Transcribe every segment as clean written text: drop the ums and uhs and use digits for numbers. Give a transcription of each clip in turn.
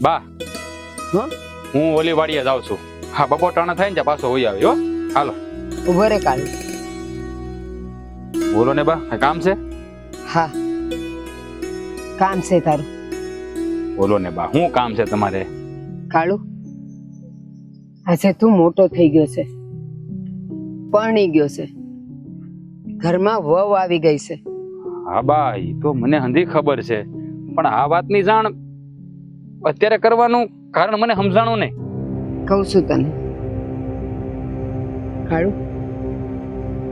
બા હું ઓલી વાડીએ જાઉં છું. હા બપોટાણા થાય ને ત્યાં પાછો હોઈ આવ્યો. હાલો ઉભો રે કાળુ. બોલો ને બા, કઈ કામ છે? હા કામ છે તારું. બોલો ને બા, શું કામ છે તમારે? કાળુ, આજે તું મોટો થઈ ગયો છે, પરણી ગયો છે, ઘરમાં વહુ આવી ગઈ છે. હા બા, એ તો મને હંધી ખબર છે, પણ આ વાતની જાણ અત્યારે કરવાનું કારણ મને સમજાણું નહીં. કહું છું તને કાળુ,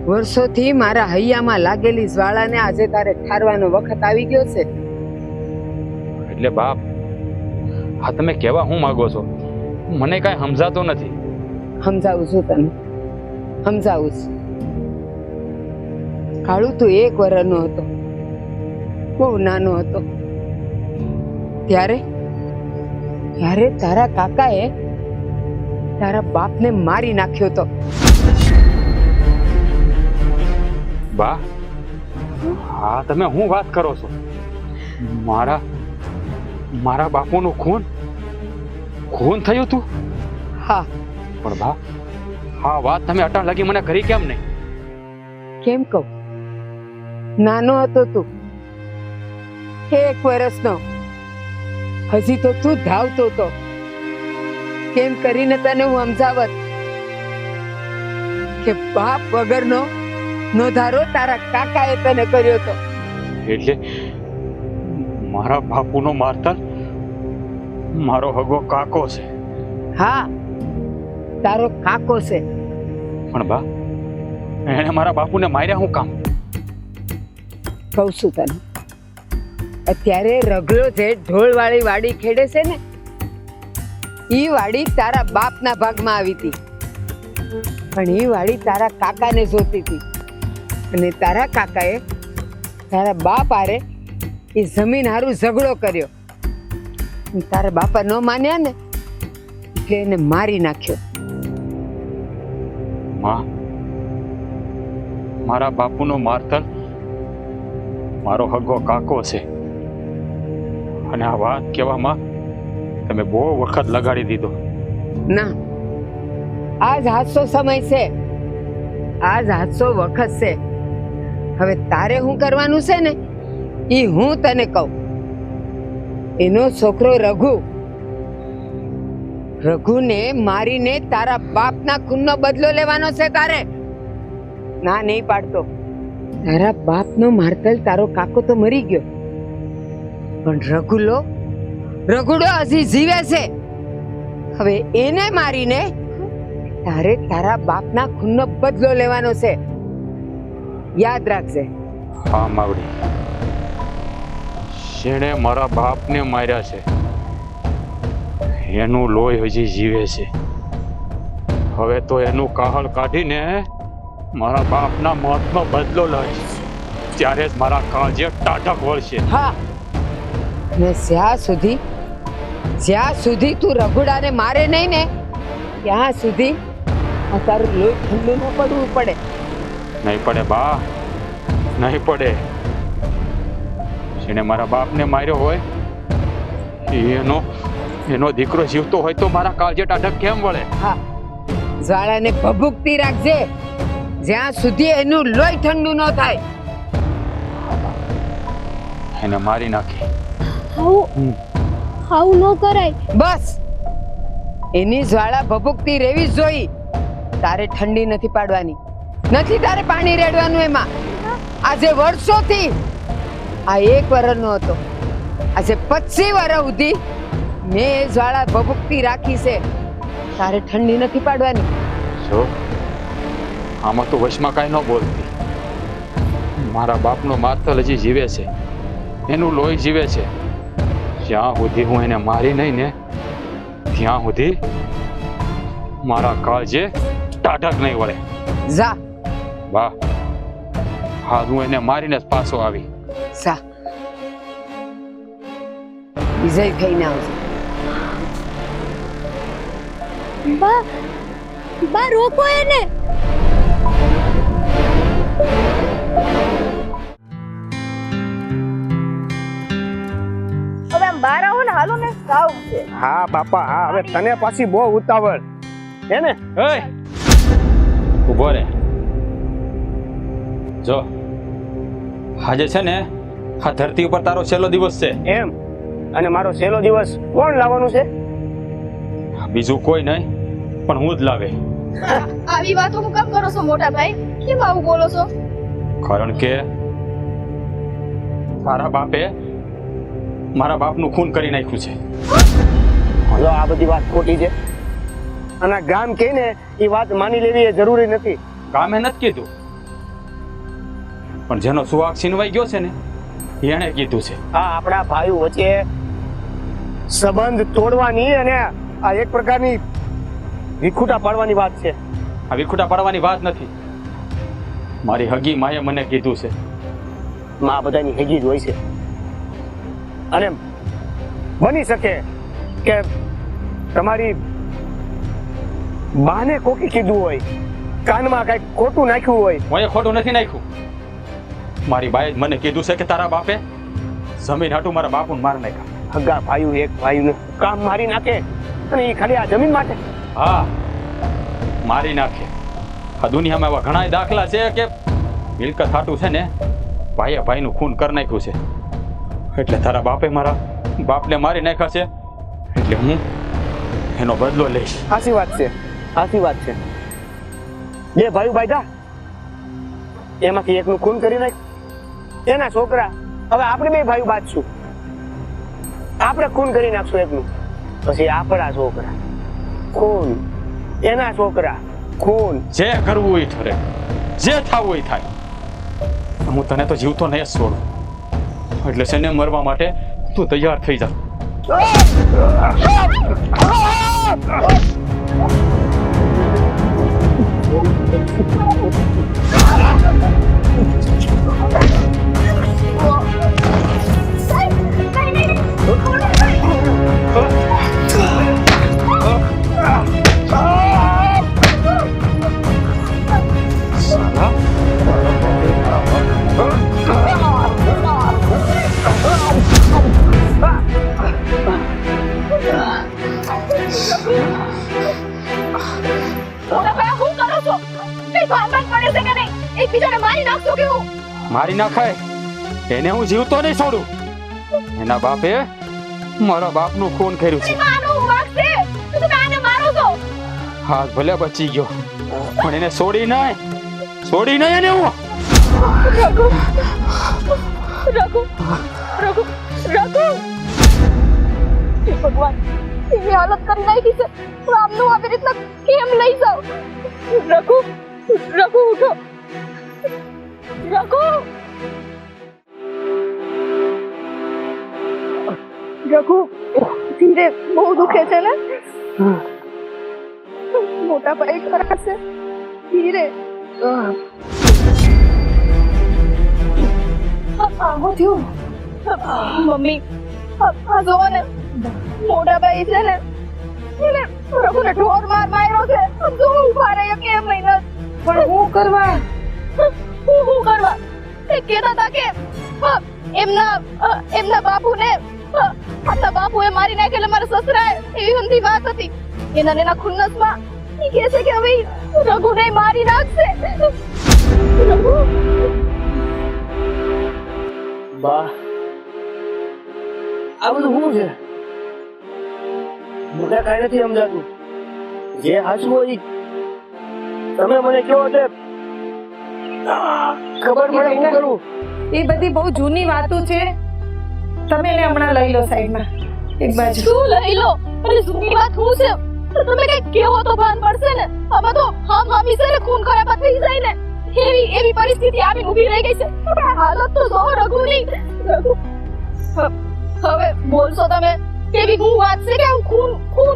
વર્ષોથી મારા હૈયામાં લાગેલી જ્વાળાને આજે તારે ઠારવાનો વખત આવી ગયો છે. એટલે બાપ, હા તમે કહેવા હું માંગો છો? મને કાંઈ સમજાતો નથી. સમજાવું છું તને, સમજાવું છું. કાળુ, તું 1 વર્ષનો હતો, બહુ નાનો હતો ત્યારે તારા કાકાએ તારા બાપને મારી નાખ્યો હતો. બા, હા તમે શું વાત કરો છો? મારા બાપુનું ખૂન થયું તું? હા. પણ બા, હા વાત તમે અટાણ લાગી મને કરી કેમ નહીં? કેમ કહું? નાનો હતો તું, 1 વર્ષનો. હજી તો તું ધાવતો હતો. કેમ કરીને તને હું સમજાવત કે બાપ વગરનો નોધારો તારા કાકાએ તને કર્યો હતો. એટલે મારા બાપુનો મારતલ મારો હગો કાકો છે? હા, તારો કાકો છે. પણ બા, એને મારા બાપુને માર્યા હું કામ? કહું છું તને, અત્યારે રગલો જે ઢોળવાળી વાડી ખેડે છે ને, ઈ વાડી તારા બાપના ભાગમાં આવી હતી, પણ ઈ વાડી તારા કાકાને જોતી હતી, અને તારા કાકાએ તારા બાપ હારે એ જમીન હારું ઝઘડો કર્યો. તારા બાપા ન માન્યા ને એટલે એને મારી નાખ્યો. માં, મારા બાપુનો મારતલ મારો હગો કાકો છે, અને આ વાત કહેવામાં તમે બહુ વખત લગાડી દીધો. ના, આજ હાથસો સમય છે, આજ હાથસો વખત છે. હવે તારે શું કરવાનું છે ને ઈ હું તને કહું. એનો છોકરો રઘુને મારીને તારા બાપના ખૂનનો બદલો લેવાનો છે તારે. ના નહીં પાડતો. તારા બાપનો મારતલ તારો કાકો તો મરી ગયો, પણ રઘુડો હજી જીવે છે. હવે એને મારીને તારે તારા બાપના ખૂનનો બદલો લેવાનો છે. યાદ રાખજે. હા માવડી, જેણે મારા બાપને માર્યા છે એનું લોહી હજી જીવે છે. હવે તો એનું કાહળ કાઢીને મારા બાપના મોતનો બદલો લઈશ, ત્યારે જ મારા કાળજે ટાઢક વળશે. હા, ને જ્યાં સુધી તું રઘુડાને મારે નહીં ને ત્યાં સુધી આ તારું લોહી ઠંડુ ન પડવું પડે. નહીં પડે બા, નહીં પડે. જેને મારા બાપને માર્યો હોય એનો દીકરો જીવતો હોય તો મારા કાળજે ટાઢક કેમ વળે? હા, જ્વાળાને ભભૂકતી રાખજે જ્યાં સુધી એનું લોહી ઠંડુ ન થાય. એને મારી નાખી. હાઉ ન કરાય. બસ, એની જ્વાળા ભભૂકતી રહેવી જ જોઈ. તારે ઠંડી નથી પાડવાની, નથી તારે પાણી રેડવાનું એમાં. આજે વર્ષોથી આ 1 વર્ષનો હતો, આજે 25 વર્ષ સુધી મેં એ જ્વાળા ભભૂકતી રાખી છે. તારે ઠંડી નથી પાડવાની. જો આમાં તો વશમાં કાંઈ ન બોલતી. મારા બાપનો મારતલ હજી જીવે છે, એનું લોહી જીવે છે. જ્યાં સુધી હું એને મારી નહીં ને ત્યાં સુધી મારા કાળજે ટાઢક નહીં વળે. જા. વાહ, હા હું એને મારીને જ પાછો આવી. જા, વિજય થઈને આવજો. બા રોકો એને. હવે આમ બહાર આવો ને, હાલો ને સાવ છે. હા બાપા હા, હવે તને પાછી બહુ ઉતાવળ હે ને? એય ઊભો રે. જો આજે છે ને આ ધરતી ઉપર તારો છેલ્લો દિવસ છે. એમ? અને મારો છેલ્લો દિવસ કોણ લાવવાનું છે? બીજું કોઈ નહીં પણ હું જ લાવે. આવી વાતો હું કેમ કરો છો મોટા ભાઈ? કેમ આવું બોલો છો? કારણ કે તારા બાપે મારા બાપનું ખૂન કરી નાખ્યું છે. જો આ બધી વાત ખોટી છે અને ગામ કે ને એ વાત માની લેવી એ જરૂરી નથી. ગામે નથી કીધું પણ જેનો સુહાગ છીનવાઈ ગયો છે ને એણે કીધું છે. આ આપણા ભાઈઓ વચ્ચે સંબંધ તોડવાની અને આ એક પ્રકારની વિખૂટા પાડવાની વાત છે. આ વિખૂટા પાડવાની વાત નથી. મારી હગી માએ મને કીધું છે. માં બધાની હેગી જ હોય છે અને બની શકે કે તમારી બાને કોકી કીધું હોય, કાનમાં કઈ ખોટું નાખ્યું હોય. હું એ ખોટું નથી નાખ્યું. મારી બાએ જ મને કીધું છે કે તારા બાપે જમીન હાટું મારા બાપુને મારી નાખ્યા. હગા ભાઈઓ એક ભાઈનું કામ મારી નાખે અને એ ખાલી આ જમીન માટે. હા મારી નાખે. આ દુનિયામાં એવા ઘણા દાખલા છે કે મિલકત હાટું છે ને ભાઈએ ભાઈનું ખૂન કરી નાખ્યું છે. એટલે તારા બાપે મારા બાપને મારી નાખ્યા છે એટલે હું એનો બદલો લઈશ. સાચી વાત છે, સાચી વાત છે. બે ભાઈઓ બાયધા એમાંથી એકનું ખૂન કરી નાખ. એના છોકરા હવે આપણે બે ભાઈઓ બાજશું. આપણે ખૂન કરી નાખશું એકનું, પછી આપણા છોકરા ખૂન, એના છોકરા ખૂન. જે કરવું એ ઠરે, જે થવું એ થાય. હું તને તો જીવતો નહીં જ છોડું. એટલે છે ને મરવા માટે તું તૈયાર થઈ જા. મોટા ભાઈ હું કરો છો? કઈ ભાન પડે છે કે નહીં? એકબીજાને મારી નાખશો કે હું? મારી નાખાય એને હું જીવતો નહીં છોડું. એના બાપે મારા બાપનું ખૂન કર્યું છે. માનો વાક છે તો તમે આને મારો છો. હાથ ભલે બચી ગયો પણ એને છોડી નહીં, છોડી નહીં એને હું. રઘુ રઘુ રઘુ રઘુ હે ભગવાન, એવી હાલત કરી નાખી છે. હું આમનું આવી રીતના કેમ લઈ જાઉં? રઘુ રઘુ ઉઠો. રઘુ રઘુ ધીરે, બહુ દુખે છે ને? મોટા ભાઈ ખરા છે, ધીરે. આવું થયું મમ્મી? આ જોવો ને, મોટા ભાઈ છે ને એને રઘુને ઢોર માર્યો છે. જો ઉભા રહ્યા કેમ નહીં? પણ હું કરવા એ કહેતા હતા કે એમના બાપુને આપણા બાપુએ મારી નાખેલા મારા સસરાએ. એવી ઊંધી વાત હતી. એના ખુન્નસમાં એ કહે છે કે હવે રઘુને મારી નાખશે. રઘુ બા આ બધું શું છે? મને કાંઈ નથી સમજાતું. જે હાચું હોય તમે મને કહો એટલે ખબર પડે શું કરું. એ બધી બહુ જૂની વાતો છે. તમે એને હમણાં લઈ લો સાઈડમાં એક બાજુ. શું લઈ લો? અને જૂની વાત શું છે? તમે કઈ કેવો તો ભાન પડશે ને. આમાં તો હા મામી છે ને ખૂન ખરાબા થઈ જાય ને એવી પરિસ્થિતિ આવી ઊભી રહી ગઈ છે. પણ હાલત તો જો રઘુની. રઘુ હવે બોલશો તમે કેવી હું વાત છે કે ખૂન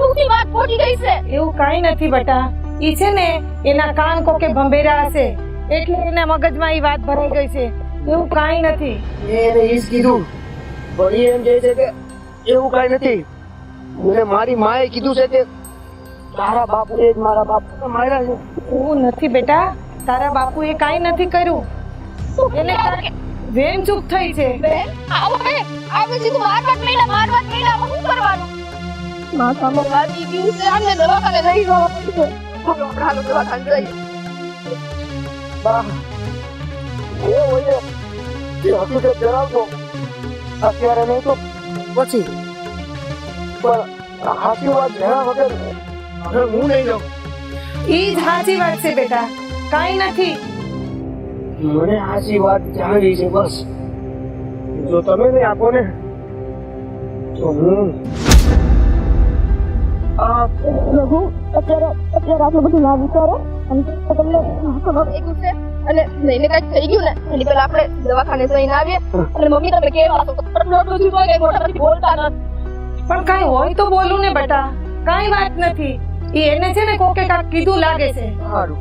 ઉઠી વાત પહોંચી ગઈ છે? એવું કાંઈ નથી બેટા. ઈ છે ને એના કાન કોકે ભંભેરા હશે એટલે એના મગજમાં ઈ વાત ભરાઈ ગઈ છે. એવું કાંઈ નથી. એને ઈ જ કીધું પણ ઈ એમ કહે છે કે એવું કાંઈ નથી. મને મારી માએ કીધું છે કે તારા બાપુએ જ મારા બાપુને માર્યા છે. એવું નથી બેટા. તારા બાપુએ કાંઈ નથી કર્યું. એને વેમ ચૂક થઈ છે. બેન આવો બેન આવે સીધું મારવા જ મેલા હવે શું કરવાનું માથામાં વાગી ગયું છે આને દવાખાને લઈ જવા પડશે હાલો દવાખાને જઈએ બા એ હોય તે હકીકત જણાવજો અત્યારે નહીં તો પછી પણ સાચી વાત જણા વગર હવે હું નહીં જાઉં. ઈ જ સાચી વાત છે બેટા, કાંઈ નથી. મને સાચી વાત જાણવી છે બસ. જો તમે નહીં આપો ને તો હું રઘુ અત્યારે આટલું બધું ના વિચારો અને તમને ખબર થઈ ગયું છે અને લઈને કઈક થઈ ગયું ને એની પહેલા આપણે દવાખાને જઈને આવીએ અને મમ્મી તમે કેવા છો આટલું બધું કઈ મોટાથી બોલતા નથી. પણ કાંઈ હોય તો બોલું ને બેટા, કાંઈ વાત નથી. ઈ એને છે ને કોકે કાંઈક કીધું લાગે છે. સારું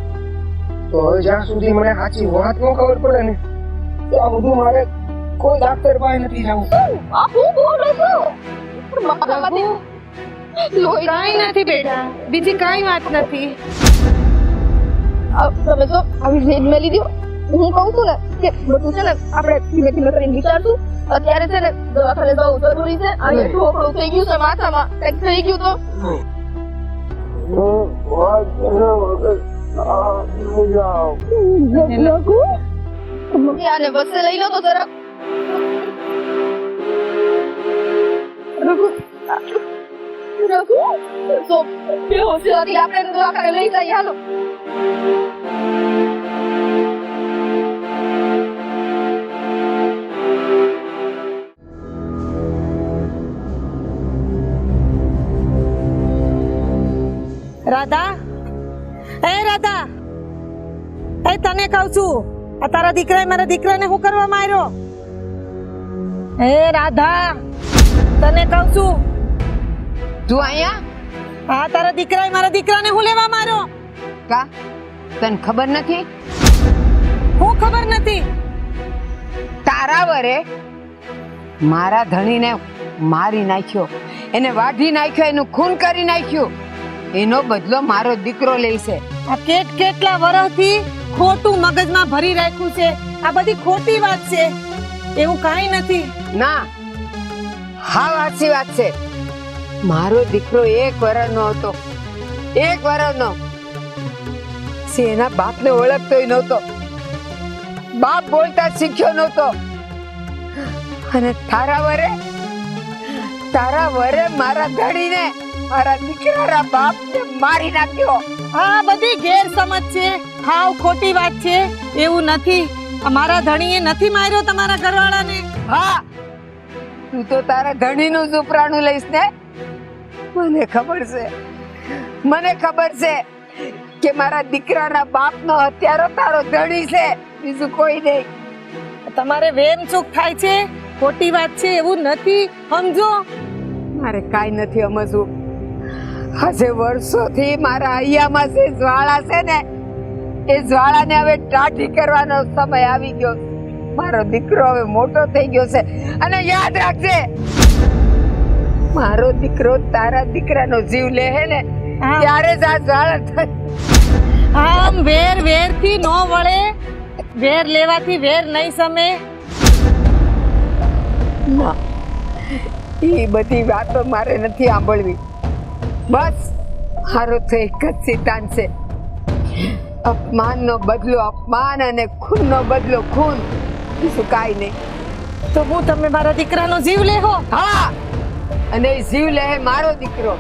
તો હવે જ્યાં સુધી મને સાચી વાત ન ખબર પડે ને ત્યાં બધું મારે કોઈ ડાક્ટર પાસે નથી જવું. આ હું બોલું છું મારામાંથી લોહી કાંઈ નથી બેટા, બીજી કાંઈ વાત નથી. તમે જો આવી રેડ મેલી દો હું કહું છું ને કે બધું છે ને આપણે ધીમે ધીમે કરીને વિચારશું. અત્યારે છે ને દવાખાને જવું જરૂરી છે અને ઢોકળું થઈ ગયું છે માથામાં કંઈક થઈ ગયું તો મમ્મી આને બસે લઈ લો તો જરાક રઘુ તો બેહોશ હતી આપણે દવાખાને લઈ જઈએ હાલો. રાધા, એ રાધા, એ તને કહું છું, આ તારા દીકરાએ મારા દીકરાને શું કરવા માર્યો? એ રાધા, તને કહું છું, તું અહીંયા આ તારા દીકરાએ મારા દીકરાને શું લેવા માર્યો? કા તને ખબર નથી? હું ખબર નથી. તારા વરે મારા ધણીને મારી નાખ્યો, એને વાઢી નાખ્યો, એનું ખૂન કરી નાખ્યું. એનો બદલો મારો દીકરો લેશે. આ કેટલા વર્ષથી ખોટું મગજમાં ભરી રાખ્યું છે. આ બધી ખોટી વાત છે, એવું કાંઈ નથી. ના, હા સાચી વાત છે. મારો દીકરો 1 વર્ષનો હતો, 1 વર્ષનો. એના બાપને ઓળખતોય નહોતો, બાપ બોલતા શીખ્યો નહોતો. અને તારા વરે મારા ધણીને, મારા દીકરાના બાપને મારી નાખ્યો. આ બધી ગેરસમજ છે, હાવ ખોટી વાત છે. એવું નથી, અમારા ધણીએ નથી માર્યો તમારા ઘરવાળાને. હા, તું તો તારા ધણીનું જ ઉપરાણું લઈશ ને. મને ખબર છે કે મારા દીકરાના બાપનો હત્યારો તારો ધણી છે, બીજું કોઈ નહીં. તમારે વેમ ચૂક થાય છે, ખોટી વાત છે, એવું નથી, સમજો. મારે કાંઈ નથી સમજવું. આજે વર્ષોથી મારા હૈયામાં જે જ્વાળા છે ને, એ જ્વાળાને હવે ટાઢી કરવાનો સમય આવી ગયો. મારો દીકરો હવે મોટો થઈ ગયો છે અને યાદ રાખજે, મારો દીકરો તારા દીકરાનો જીવ લે હે ને ત્યારે જ આ જ્વાળા થાય. આમ વેર થી નો વળે, વેર લેવાથી વેર નહીં સમે. ના, એ બધી વાતો મારે નથી સાંભળવી. બસ મારો તો એક જ સિદ્ધાંત છે, અપમાનનો બદલો અપમાન અને ખૂનનો બદલો ખૂન, બીજું કાંઈ નહીં. તો હું તમે મારા દીકરાનો જીવ લેહો? હા, અને એ જીવ લે મારો દીકરો.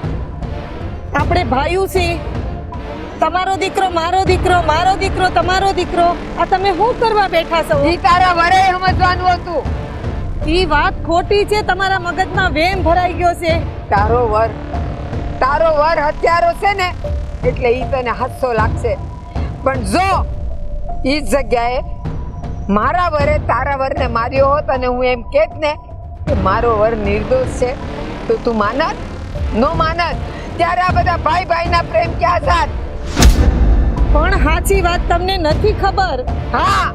આપણે ભાઈઓ છે. તમારો દીકરો મારો દીકરો, મારો દીકરો તમારો દીકરો. આ તમે શું કરવા બેઠા છો? ઈ તારા વરે સમજવાનું હતું. ઈ વાત ખોટી છે, તમારા મગજમાં વેમ ભરાઈ ગયો છે. તારો વર હત્યારો છે ને, એટલે ઈ તને હાસ્સો લાગશે. પણ જો ઈ જગ્યાએ મારા વરે તારા વરને માર્યો હોત અને હું એમ કહેત ને કે મારો વર નિર્દોષ છે, તો તું માનત? નો માનત. ત્યારે આ બધા ભાઈના પ્રેમ ક્યાં સાથ? પણ સાચી વાત તમને નથી ખબર. હા,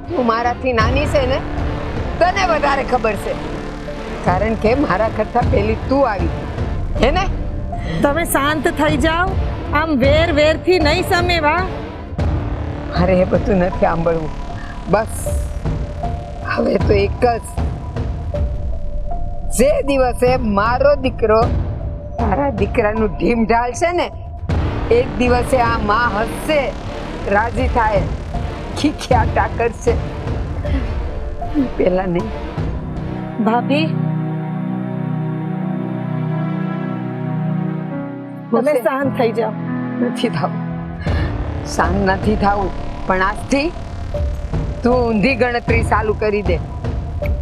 તું મારાથી નાની છે ને, તને વધારે ખબર છે, કારણ કે મારા કરતા પહેલી તું આવી હે ને. તમે શાંત થઈ જાઓ, આમ વેર થી નહીં સમેવા. મારે એ બધું નથી સાંભળવું. બસ હવે તો એક જ જે દિવસે મારો દીકરો તારા દીકરાનું ઢીમ ઢાળશે ને એક દિવસે આ માં હસશે, રાજી થાય, ખીખ્યાટા કરશે. પેલા નહીં. ભાભી તમે શાંત થઈ જાઓ. નથી થવું, શાંત નથી થવું, પણ આજથી તું ઊંધી ગણતરી ચાલુ કરી દે.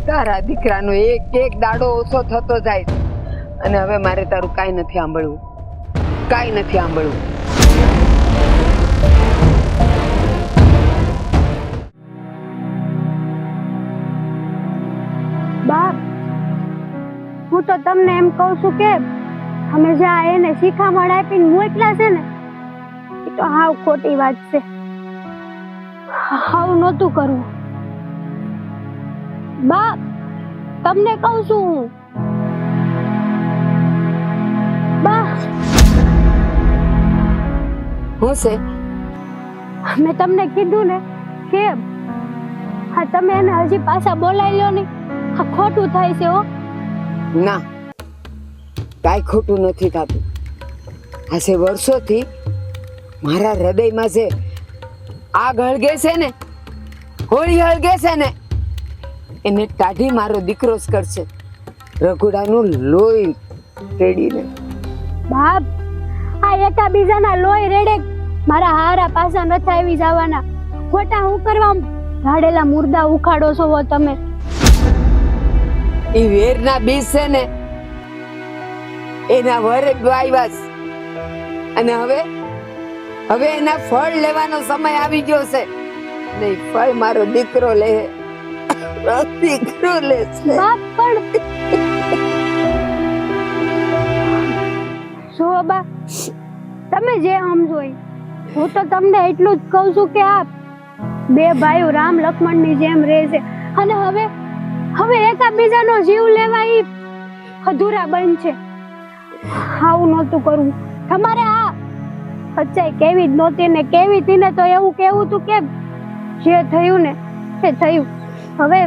તારા દીકરાનો એક એક દાડો ઓછો થતો જાય અને હવે મારે તારું કાંઈ નથી સાંભળવું, કાંઈ નથી સાંભળવું. બાપ, હું તો તમને એમ કહું છું કે અમે જ્યાં એને શિખામણ આપીને મોકલા છે ને એ તો હાવ ખોટી વાત છે. હાવ નહોતું કરવું. બાપ, તમને કહું છું હું. બા, હું છે મેં તમને કીધું ને કે હા તમે એને હજી પાછા બોલાવી લો નહીં. આ ખોટું થાય છે. હો ના, કાંઈ ખોટું નથી થતું. આજે વર્ષોથી મારા હૃદયમાં જે આગ હળગે છે ને, હોળી હળગે છે ને, એને ટાઢી મારો દીકરો જ કરશે. રઘુડાનું લોહી રેડીને. બાપ, આ એકા બીજાના લોહી રેડે મારા હારા પાછા નથી આવી જવાના. ખોટા હું કરવા ઝાડેલા મુર્દા ઉખાડો છો હો તમે. એ વેરના બીજ છે ને એના વરે આવ્યા છે અને હવે એના ફળ લેવાનો સમય આવી ગયો છે. નહીં, ફળ મારો દીકરો લે, દીકરો લે છે. બાપ પણ જો બા, તમે જે સમજો એ. હું તો તમને એટલું જ કહું છું કે આ બે ભાઈઓ રામ લક્ષ્મણની જેમ રહે છે અને હવે એકાબીજાનો જીવ લેવા ઈ અધૂરા બનશે. આવું નહોતું કરવું તમારે. આ સચ્ચાઈ કેવી જ નહોતી ને કેવી હતી ને તો એવું કેવું તું કે જે થયું ને એ થયું. હવે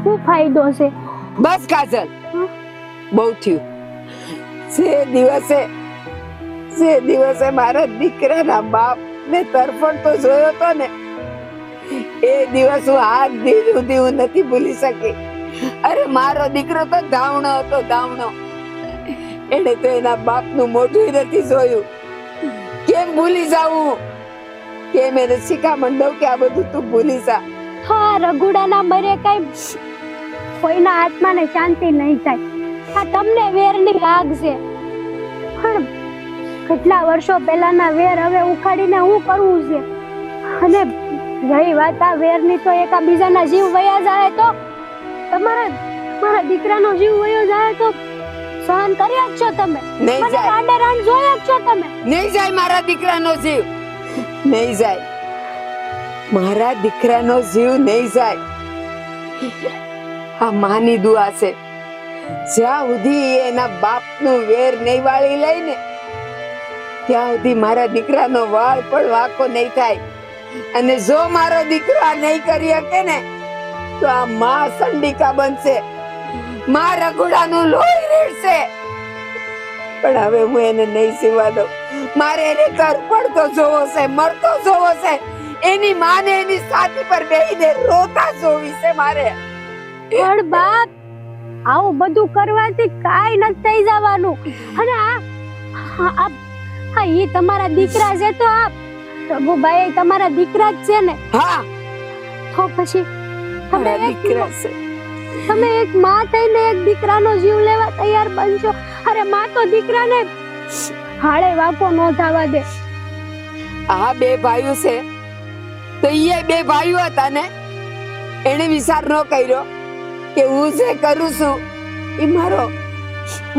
શું ફાયદો છે? બસ કાજલ, બહુ થયું. જે દિવસે મારા દીકરાના બાપ ને તરફડ તો જોયો તો ને એ દિવસ હું આજ દી સુધી હું નથી ભૂલી શકી. અરે મારો દીકરો તો ધાવણો હતો, ધાવણો. એને તો એના બાપનું મોઢું નથી જોયું. કેમ ભૂલી જાવું? કેમ એને શિખામણ દઉં કે આ બધું તું ભૂલી જા? હા, રઘુડાના મરે કઈ કોઈના આત્માને શાંતિ નહીં થાય. આ તમને વેરની આગ છે. પણ કેટલા વર્ષો પહેલાના વેર હવે ઉખાડીને હું કરવું છે? અને રહી વાત આ વેરની, તો એકાબીજાના જીવ વયા જાય તો મારા દીકરાનો જીવ વયો જાય તો સહન કરી શકશો તમે? નહીં મને જાય. રાંડે રાંડ જોઈ શકશો તમે? નહીં જાય મારા દીકરાનો જીવ, નહીં જાય. મારા દીકરાનો જીવ નહીં જાય. આ માની દુઆ છે. જ્યાં સુધી એના બાપનું વેર નહીં વાળી લઈને ત્યાં સુધી મારા દીકરાનો વાળ પણ વાંકો નહીં થાય. અને જો મારો દીકરો આ નહીં કરી શકે ને તો આ માં સંડિકા બનશે, માં રઘુડાનું લોહી રેડશે. પણ હવે હું એને નહીં જીવવા દઉં. મારે એને તરફડતો જોવો છે, મરતો જોવો છે. એની માને એની છાતી પર બેહીને રોતા જોવી છે મારે. પણ બાપ, આવું બધું કરવાથી કાઈ નથી થઈ જવાનું. અને આ ઈ તમારા દીકરા છે તો આ પ્રભુભાઈ તમારા દીકરા જ છે ને? હા, તો પછી મારા દીકરા છે. તમે એક માં થઈને એક દીકરાનો જીવ લેવા તૈયાર બનશો? અરે માં તો દીકરાને હાળે વાકો ન થવા દે. આ બે ભાઈઓ છે તો એ બે ભાઈઓ હતા ને, એને વિચાર ન કર્યો કે હું જે કરું છું એ મારો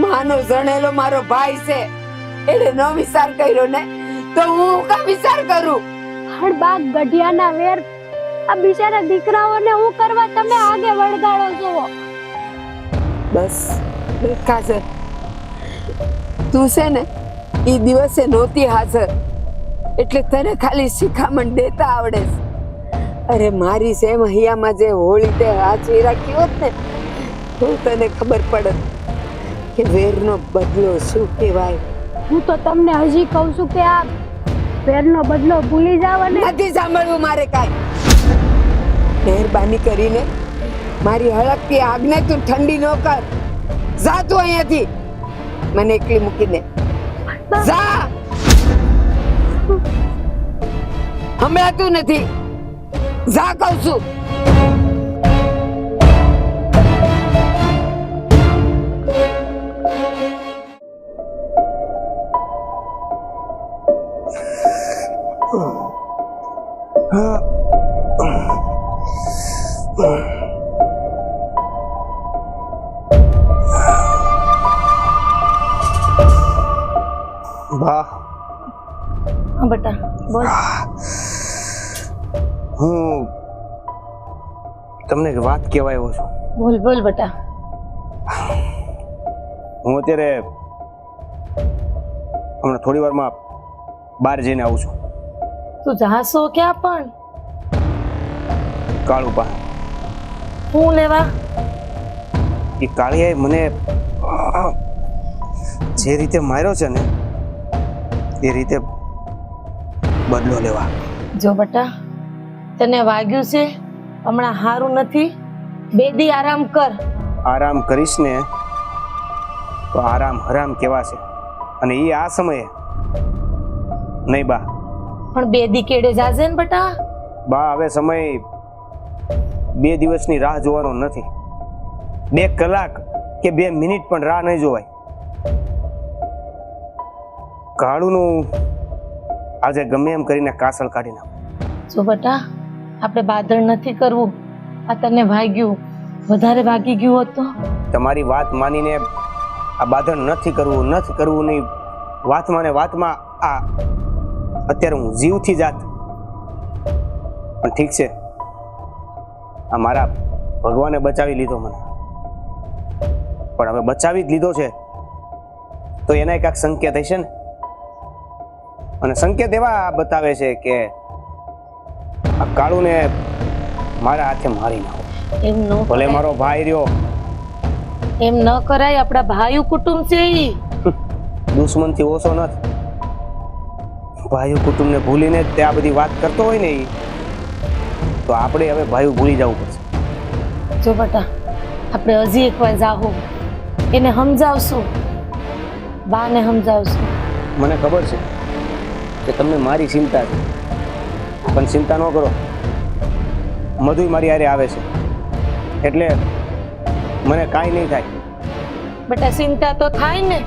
માનો જણેલો મારો ભાઈ છે. એને ન વિચાર કર્યો ને તો હું કા વિચાર કરું? પણ બા, ગઢિયાના વેર આ બિચારા દીકરાઓને હું કરવા તમે આગે વળગાડો છો? બસ કાજલ, તું છે ને એ દિવસે નહોતી હાજર એટલે તને ખાલી શિખામણ દેતા આવડે છે. અરે મારી સેમ હૈયામાં જે હોળી તે હાચવી રાખી હોત ને તો તને ખબર પડત કે વેરનો બદલો શું કહેવાય. હું તો તમને હજી કહું છું કે આ વેરનો બદલો ભૂલી જાવ અને નથી સાંભળવું મારે કાંઈ. મહેરબાની કરીને મારી હળકતી આગને તું ઠંડી ન કર. જા તું અહીંયાથી, મને એકલી મૂકીને જા. હમણાં નથી, જા કહું છું. બા હા બેટા બોલ. હું તમને એક વાત કહેવા આવ્યો છું. બોલ બોલ બેટા. હું અત્યારે હમણાં થોડી વારમાં બહાર જઈને આવું છું. તું જાશો ક્યાં પણ? કાળુ પાસે. હું લેવા? એ કાળિયાએ મને જે રીતે માર્યો છે ને એ રીતે બદલો લેવા. જો બેટા તને વાગ્યું છે, હમણાં હારું નથી, 2 દી આરામ કર. આરામ કરીશ ને તો આરામ હરામ કહેવાશે, અને એ આ સમયે નહીં બા. પણ 2 દી કેડે જાજે ને બેટા. બા હવે સમય 2 દિવસની રાહ જોવાનો નથી. 2 કલાક કે 2 મિનિટ પણ રાહ નહીં જોવાય. કાળુનું આજે ગમે એમ કરીને કાસળ કાઢી નાખ. જો બેટા આપણે બાદળ નથી કરવું. આ તને વાગ્યું, વધારે વાગી ગયું હોત તો? તમારી વાત માનીને આ બાંધણ નથી કરવું નહીં. વાતમાં ને વાતમાં આ અત્યારે હું જીવથી જાત. પણ ઠીક છે, આ મારા ભગવાને બચાવી લીધો મને. પણ હવે બચાવી જ લીધો છે તો એના એક સંકેત હશે ને. અને સંકેત એવા બતાવે છે કે આ કાળુને મારા હાથે મારી નાખો. એમ ન ભલે કરાય. મારો ભાઈ રહ્યો, એમ ન કરાય. આપણા ભાઈઓ કુટુંબ છે ઈ. દુશ્મનથી ઓછો નથી. ભાઈઓ કુટુંબને ભૂલીને જ તે આ બધી વાત કરતો હોય ને ઈ, તો આપણે હવે ભાઈઓ ભૂલી જવું પડશે. જો બેટા આપણે હજી એકવાર જાહું, એને સમજાવશું, બાને સમજાવશું. મને ખબર છે કે તમને મારી ચિંતા છે, પણ ચિંતા ન કરો. મધુય મારી હારે આવે છે એટલે મને કાંઈ નહીં થાય. બેટા ચિંતા તો થાય ને.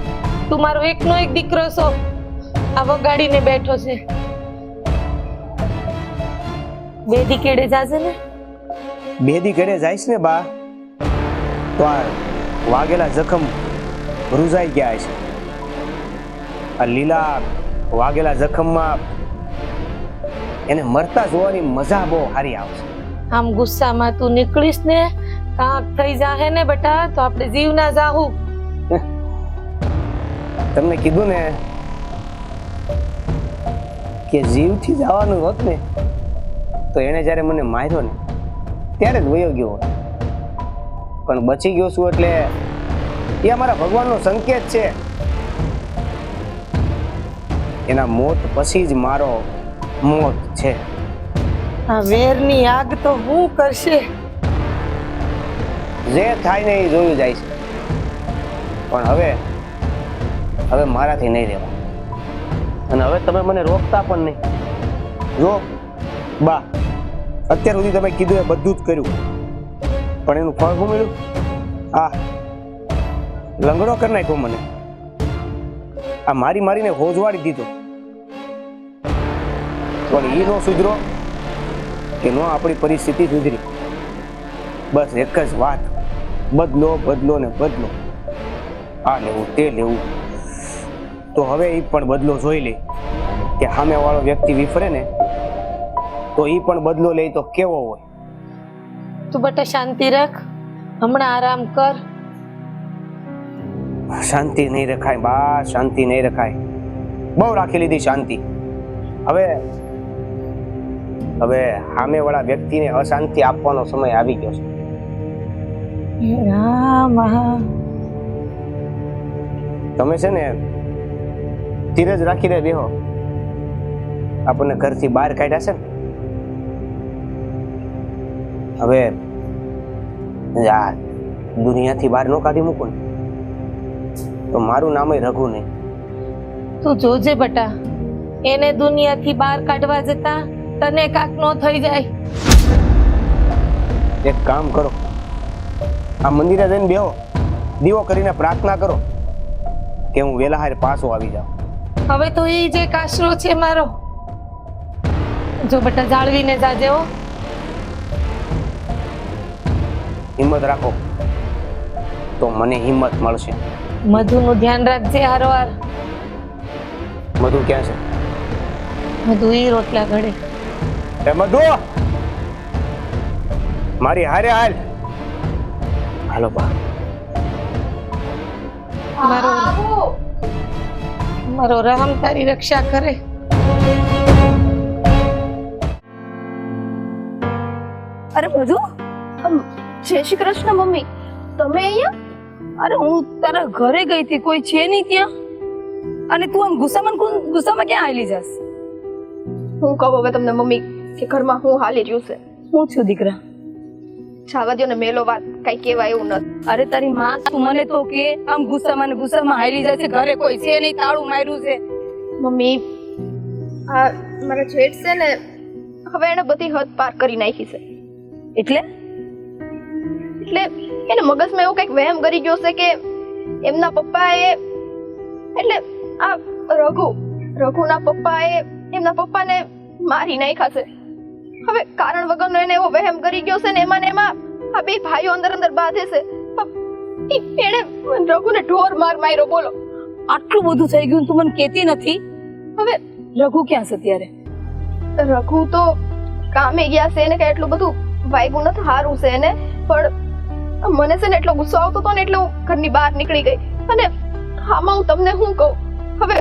તું મારો એકનો એક દીકરો છો, આ વગાડીને બેઠો છે. 2 દી કેડે જાજે ને. 2 દી ઘરે જઈશ ને બા તો આ વાગેલા જખમ રૂઝાઈ ગયા છે. આ લીલા વાગેલા જખમમાં એને મરતા જોવાની મજા બહુ સારી આવશે. આમ ગુસ્સામાં તું નીકળીશ ને કાંક થઈ જાહે ને બેટા તો આપણે જીવ ના જાહું. તમને કીધું ને કે જીવથી જવાનું હોત ને તો એને જ્યારે મને માર્યો ને ત્યારે જ વયો ગયો હોત. પણ બચી ગયો છું એટલે એ અમારા ભગવાનનો સંકેત છે. એના મોત પછી જ મારો મોત છે. આ વેરની આગ તો હું કરશે. જે થાય ને એ જોયું જાય છે. પણ હવે મારાથી નહીં રહેવા. અને હવે તમે મને રોકતા પણ નહીં. જો બા, અત્યાર સુધી તમે કીધું એ બધું જ કર્યું, પણ એનું ફળ શું મળ્યું? આ લંગડો કરી નાખ્યો મને. આ મારીને હોજવાડી દીધો. પણ એ નો સુધરો કે નો આપણી પરિસ્થિતિ સુધરી. બસ એક જ વાત, બદલો ને બદલો. આ લેવું તે લેવું. તો હવે એ પણ બદલો જોઈ લે કે સામે વાળો વ્યક્તિ વિફરે ને તો એ પણ બદલો લે તો કેવો હોય. તું બેટા શાંતિ રાખ, હમણાં આરામ કર. શાંતિ નહીં રખાય બા, શાંતિ નહીં રખાય. બહુ રાખી લીધી શાંતિ. હવે હવે સામેવાળા વ્યક્તિને અશાંતિ આપવાનો સમય આવી ગયો છે. હે રામ. તમે છે ને ધીરજ રાખીને બેહો. આપણને ઘરથી બહાર કાઢ્યા છે ને, હવે આ દુનિયાથી બહાર ન કાઢી મૂકો ને તો મારું નામ રઘુ નહીં. તું જોજે બટા, એને દુનિયાથી બહાર કાઢવા જતા તને કાક નો થઈ જાય. એક કામ કરો, આ મંદિરે જઈને બેહો, દીવો કરીને પ્રાર્થના કરો કે હું વેલા હારે પાછો આવી જાઉં. હવે તો એ જે કાશરો છે મારો, જો બટા જાળવીને જાજે હો. હિંમત રાખો તો મને હિંમત મળશે. મધુનું ધ્યાન રાખજે હારોહાર. મધુ ક્યાં છે? મધુ ઈ રોટલા ઘડે. એ મધુ, મારી હારે હાલ. હાલો બા. મારો રામ તારી રક્ષા કરે. અરે બધું જય શ્રી કૃષ્ણ મમ્મી, તમે અહીંયા? અરે હું તારા ઘરે ગઈ હતી, કોઈ છે નહીં ત્યાં, અને તું આમ ગુસ્સામાં ક્યાં આવેલી જાસ? હું કહું હવે તમને મમ્મી કે ઘરમાં હું હાલી રહ્યું છે. હું છું દીકરા? જાવા દ્યો ને મેલો વાત, કઈ કેવા એવું નથી. અરે તારી માં, તું મને તો કે આમ ગુસ્સામાં હાલી જાય છે, ઘરે કોઈ છે નહીં, તાળું માર્યું છે. મમ્મી આ મારા જેઠ છે ને, હવે એને બધી હદ પાર કરી નાખી છે. એટલે એને મગજમાં એવું કઈક વહેમ કરી ગયો છે કે એમના પપ્પાએ, એટલે આ રઘુના પપ્પાએ એમના પપ્પાને મારી નાખ્યા છે. હવે કારણ વગરનો એને એવો વહેમ કરી ગયો છે ને એમાં આ બે ભાઈઓ અંદર બાંધે છે. એને રઘુને ઢોર માર્યો. બોલો, આટલું બધું થઈ ગયું તું મને કહેતી નથી. હવે રઘુ ક્યાં છે ત્યારે? રઘુ તો કામે ગયા છે, એને કઈ એટલું બધું વાગ્યું નથી, સારું છે એને. પણ મને છે ને એટલો ગુસ્સો આવતો હતો ને એટલે હું ઘરની બહાર નીકળી ગઈ. અને આમાં હું તમને શું કહું, હવે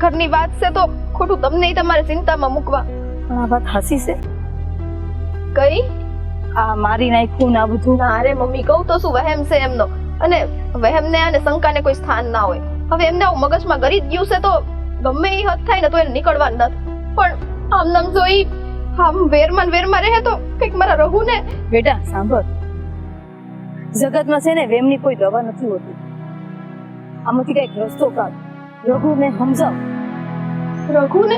ઘરની વાત છે તો ખોટું તમને તમારે ચિંતામાં મૂકવા. પણ આ વાત હાસી છે? કઈ આ મારી નાખ્યું ના બધું? ના રે મમ્મી, કહું તો શું, વહેમ છે એમનો. અને વહેમને અને શંકાને કોઈ સ્થાન ના હોય. હવે એમને આવું મગજમાં ગરી જ ગયું છે તો ગમે એ હદ થાય ને તો એને નીકળવાનું નથી. પણ આમ નામ જોઈ આમ વેરમાં રહે તો કંઈક મારા રહું ને. બેટા સાંભળ, જગતમાં છે ને વેમની કોઈ દવા નથી હોતી. આમાંથી કઈક રસ્તો કાઢ, રઘુને સમજાવ. રઘુને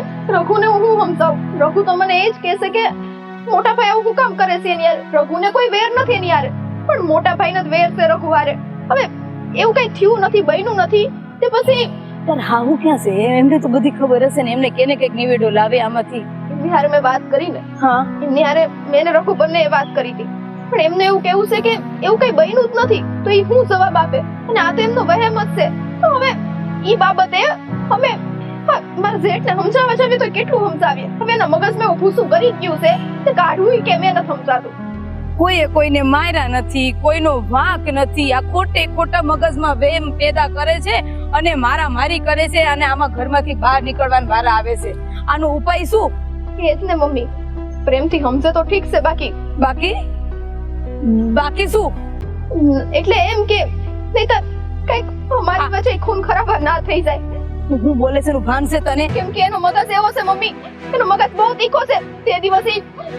હું સમજાવું? રઘુ તો મને એ જ કહેશે કે મોટા ભાઈ આવું શું કામ કરે છે એની યાર. રઘુને કોઈ વેર નથી એની યાર, પણ મોટા ભાઈને જ વેર છે રઘુ હારે. હવે એવું કઈ થયું નથી, બન્યું નથી, તે પછી તાર હાહુ ક્યાં છે? એમને તો બધી ખબર હશે ને, એમને કેને કઈક નિવેડો લાવે આમાંથી. એમની હારે મેં વાત કરી ને, હા એમની હારે મેં રઘુ બંને વાત કરી હતી, પણ એમને એવું કેવું છે કે એવું કઈ બન્યું જ નથી. તો એ શું જવાબ આપે? અને આ તો એમનો વહેમ જ છે. તો હવે ઈ બાબતે અમે મારા જેઠને સમજાવવા જાવીએ તો કેટલું સમજાવીએ? હવે એના મગજમાં એવું ભૂસું કરી ગયું છે કે કાઢવું કે મેં નથી સમજાતું. કોઈએ કોઈને માર્યા નથી, કોઈનો વાંક નથી. આ ખોટા મગજમાં વેમ પેદા કરે છે અને મારી કરે છે, અને આમાં ઘરમાંથી બહાર નીકળવાના વારા આવે છે. આનો ઉપાય શું? એ જ ને મમ્મી, પ્રેમથી સમજે તો ઠીક છે, બાકી શું? એટલે એમ કે નહીં તો કઈક અમારી વચ્ચે ખૂન ખરાબા ના થઈ જાય. હું બોલે છે ભાન છે તને? કેમ કે એનો મગજ એવો છે મમ્મી, એનો મગજ બહુ તીખો છે. તે દિવસે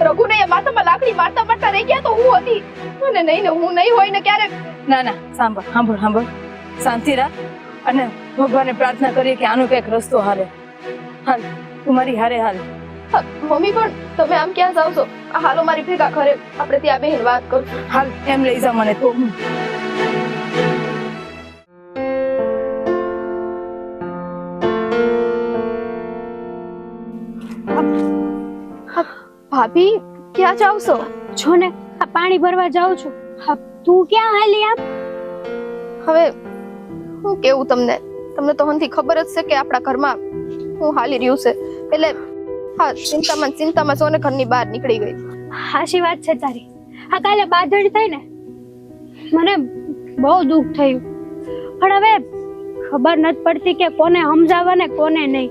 રઘુને માથામાં લાકડી મારતા રહી ગયા તો હું હતી, અને નહીં ને હું નહીં હોય ને ક્યારેક. ના સાંભળ, શાંતિ રાખ અને ભગવાનને પ્રાર્થના કરીએ કે આનો કઈક રસ્તો હાલે. હાલ તું મારી હારે હાલ. મમ્મી પણ તમે આમ ક્યાં જાવ છો? હાલો મારી ભેગા ઘરે, આપણે ત્યાં બેહીને વાત કરું. હાલ એમ લઈ જા મને તો. ભાભી ક્યાં જાવ છો? છો ને આ પાણી ભરવા જાઉં છું. હા તું ક્યાં હાલી આમ? હવે હું કેવું તમને તો હંથી ખબર જ છે કે આપણા ઘરમાં હું હાલી રહ્યું છે. એટલે હા, ચિંતામાં સોને ઘરની બહાર નીકળી ગઈ. હાશી વાત છે તારી. આ કાલે બાદળ થઈ ને, મને બહુ દુઃખ થયું, પણ હવે ખબર નથી પડતી કે કોને સમજાવવા ને કોને નહીં.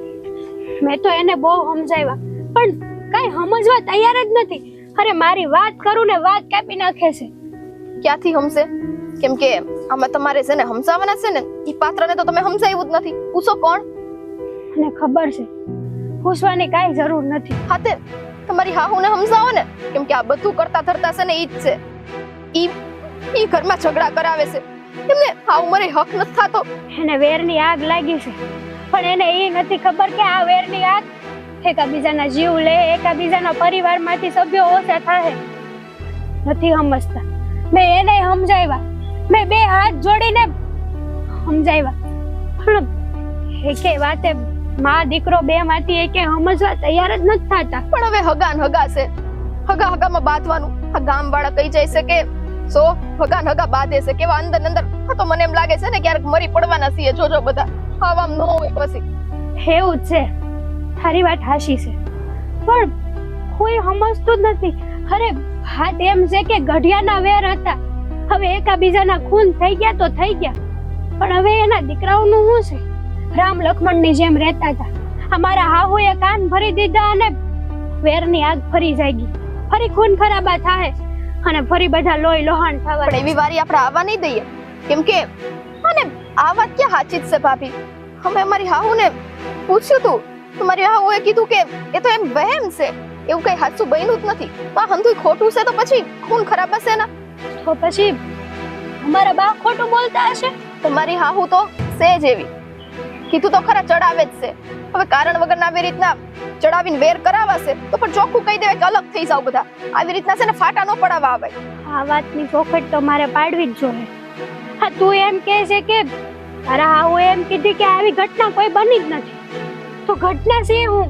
મેં તો એને બહુ સમજાવ્યા, પણ કાંઈ સમજવા તૈયાર જ નથી. અરે મારી વાત કરું ને વાત કાપી નાખે છે. ક્યાંથી હમશે? કેમ કે આમાં તમારે છે ને હમસાવાના છે ને, ઈ પાત્રને તો તમે હમસાવ્યું જ નથી. પૂછો કોણ? અને ખબર છે પૂછવાની કાંઈ જરૂર નથી. હા તે તમારી હાહુને હમસાવો ને, કેમ કે આ બધું કરતા ધરતા છે ને ઈ જ છે. ઈ ઘરમાં ઝઘડા કરાવે છે. એમને હાહુ મરે હક નથી થાતો. એને વેરની આગ લાગી છે, પણ એને એ નથી ખબર કે આ વેરની આગ એકાબીજાના જીવ લે, એકાબીજાના પરિવારમાંથી સભ્યો ઓછા થાય. નથી સમજતા. મેં એને સમજાવ્યા, મેં બે હાથ જોડીને સમજાવ્યા, પણ એકે વાતે માં દીકરો બે માંથી એકે સમજવા તૈયાર જ નથી થતા. પણ હવે હગાન હગા છે, હગા હગામાં બાંધવાનું. આ ગામ વાળા કહી જાય છે કે સો હગાન હગા બાંધે છે. કેવા અંદર અંદર. હા તો મને એમ લાગે છે ને ક્યારેક મરી પડવાના છીએ. જોજો બધા આમ ન હોય પછી. એવું જ છે, તારી વાત હાચી છે, પણ કોઈ સમજતું જ નથી. અરે વાત એમ છે કે ગઢિયાના વેર હતા, હવે એકાબીજાના ખૂન થઈ ગયા તો થઈ ગયા, પણ હવે એના દીકરાઓનું શું છે? રામ લક્ષ્મણની જેમ રહેતા હતા. અમારા હાહુએ કાન ભરી દીધા અને વેરની આગ ફરી જાગી. ફરી ખૂન ખરાબા થાય અને ફરી બધા લોહી લોહાણ થવા. પણ એવી વારી આપણે આવવા નહીં દઈએ, કેમ કે અને આ વાત ક્યાં સાચી જ છે ભાભી. અમે અમારી હાહુને પૂછ્યું તું, તમારી હાહુએ કીધું કે એ તો એમ વહેમ છે, એવું કઈ સાચું બન્યું જ નથી. તો આ હંધુય ખોટું છે તો પછી ખૂન ખરાબ હશે ને? તો પછી અમારા બા ખોટું બોલતા હશે? તમારી હાહુ તો છે જ એવી. કીધું તો ખરા ચડાવે જ છે. હવે કારણ વગર આવી રીતના ચડાવીને વેર કરાવાશે તો પણ ચોખ્ખું કહી દેવાય કે અલગ થઈ જાવ બધા. આવી રીતના છે ને ફાટા ન પડાવવા આવે. આ વાતની ચોખવટ તો મારે પાડવી જ જોઈએ. હા તું એમ કહે છે કે તારા હાઉ એમ કીધી કે આવી ઘટના કોઈ બની જ નથી, તો ઘટના છે હું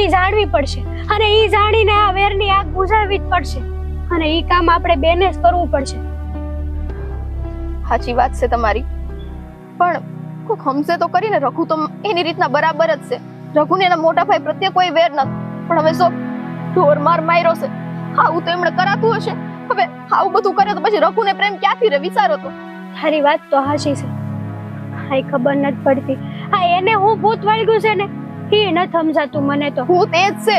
એ જાણવી પડશે, અને એ જાણીને આ વેરની આગ બુઝાવવી જ પડશે, અને એ કામ આપણે બેને જ કરવું પડશે. સાચી વાત છે તમારી, પણ કોક હમસે તો કરીને. રઘુ તો એની રીતના બરાબર જ છે. રઘુને એના મોટા ભાઈ પ્રત્યે કોઈ વેર નથી, પણ હવે સો ઢોર માર માર્યો છે. આવું તો એમણે કરાતું હશે. હવે આવું બધું કરે તો પછી રઘુને પ્રેમ ક્યાંથી રે? વિચારો તો. તારી વાત તો હાચી છે. હા ખબર નથી પડતી. હા એને હું ભૂત વળગ્યું છે ને એ નથી સમજાતું મને તો. ભૂત એ જ છે.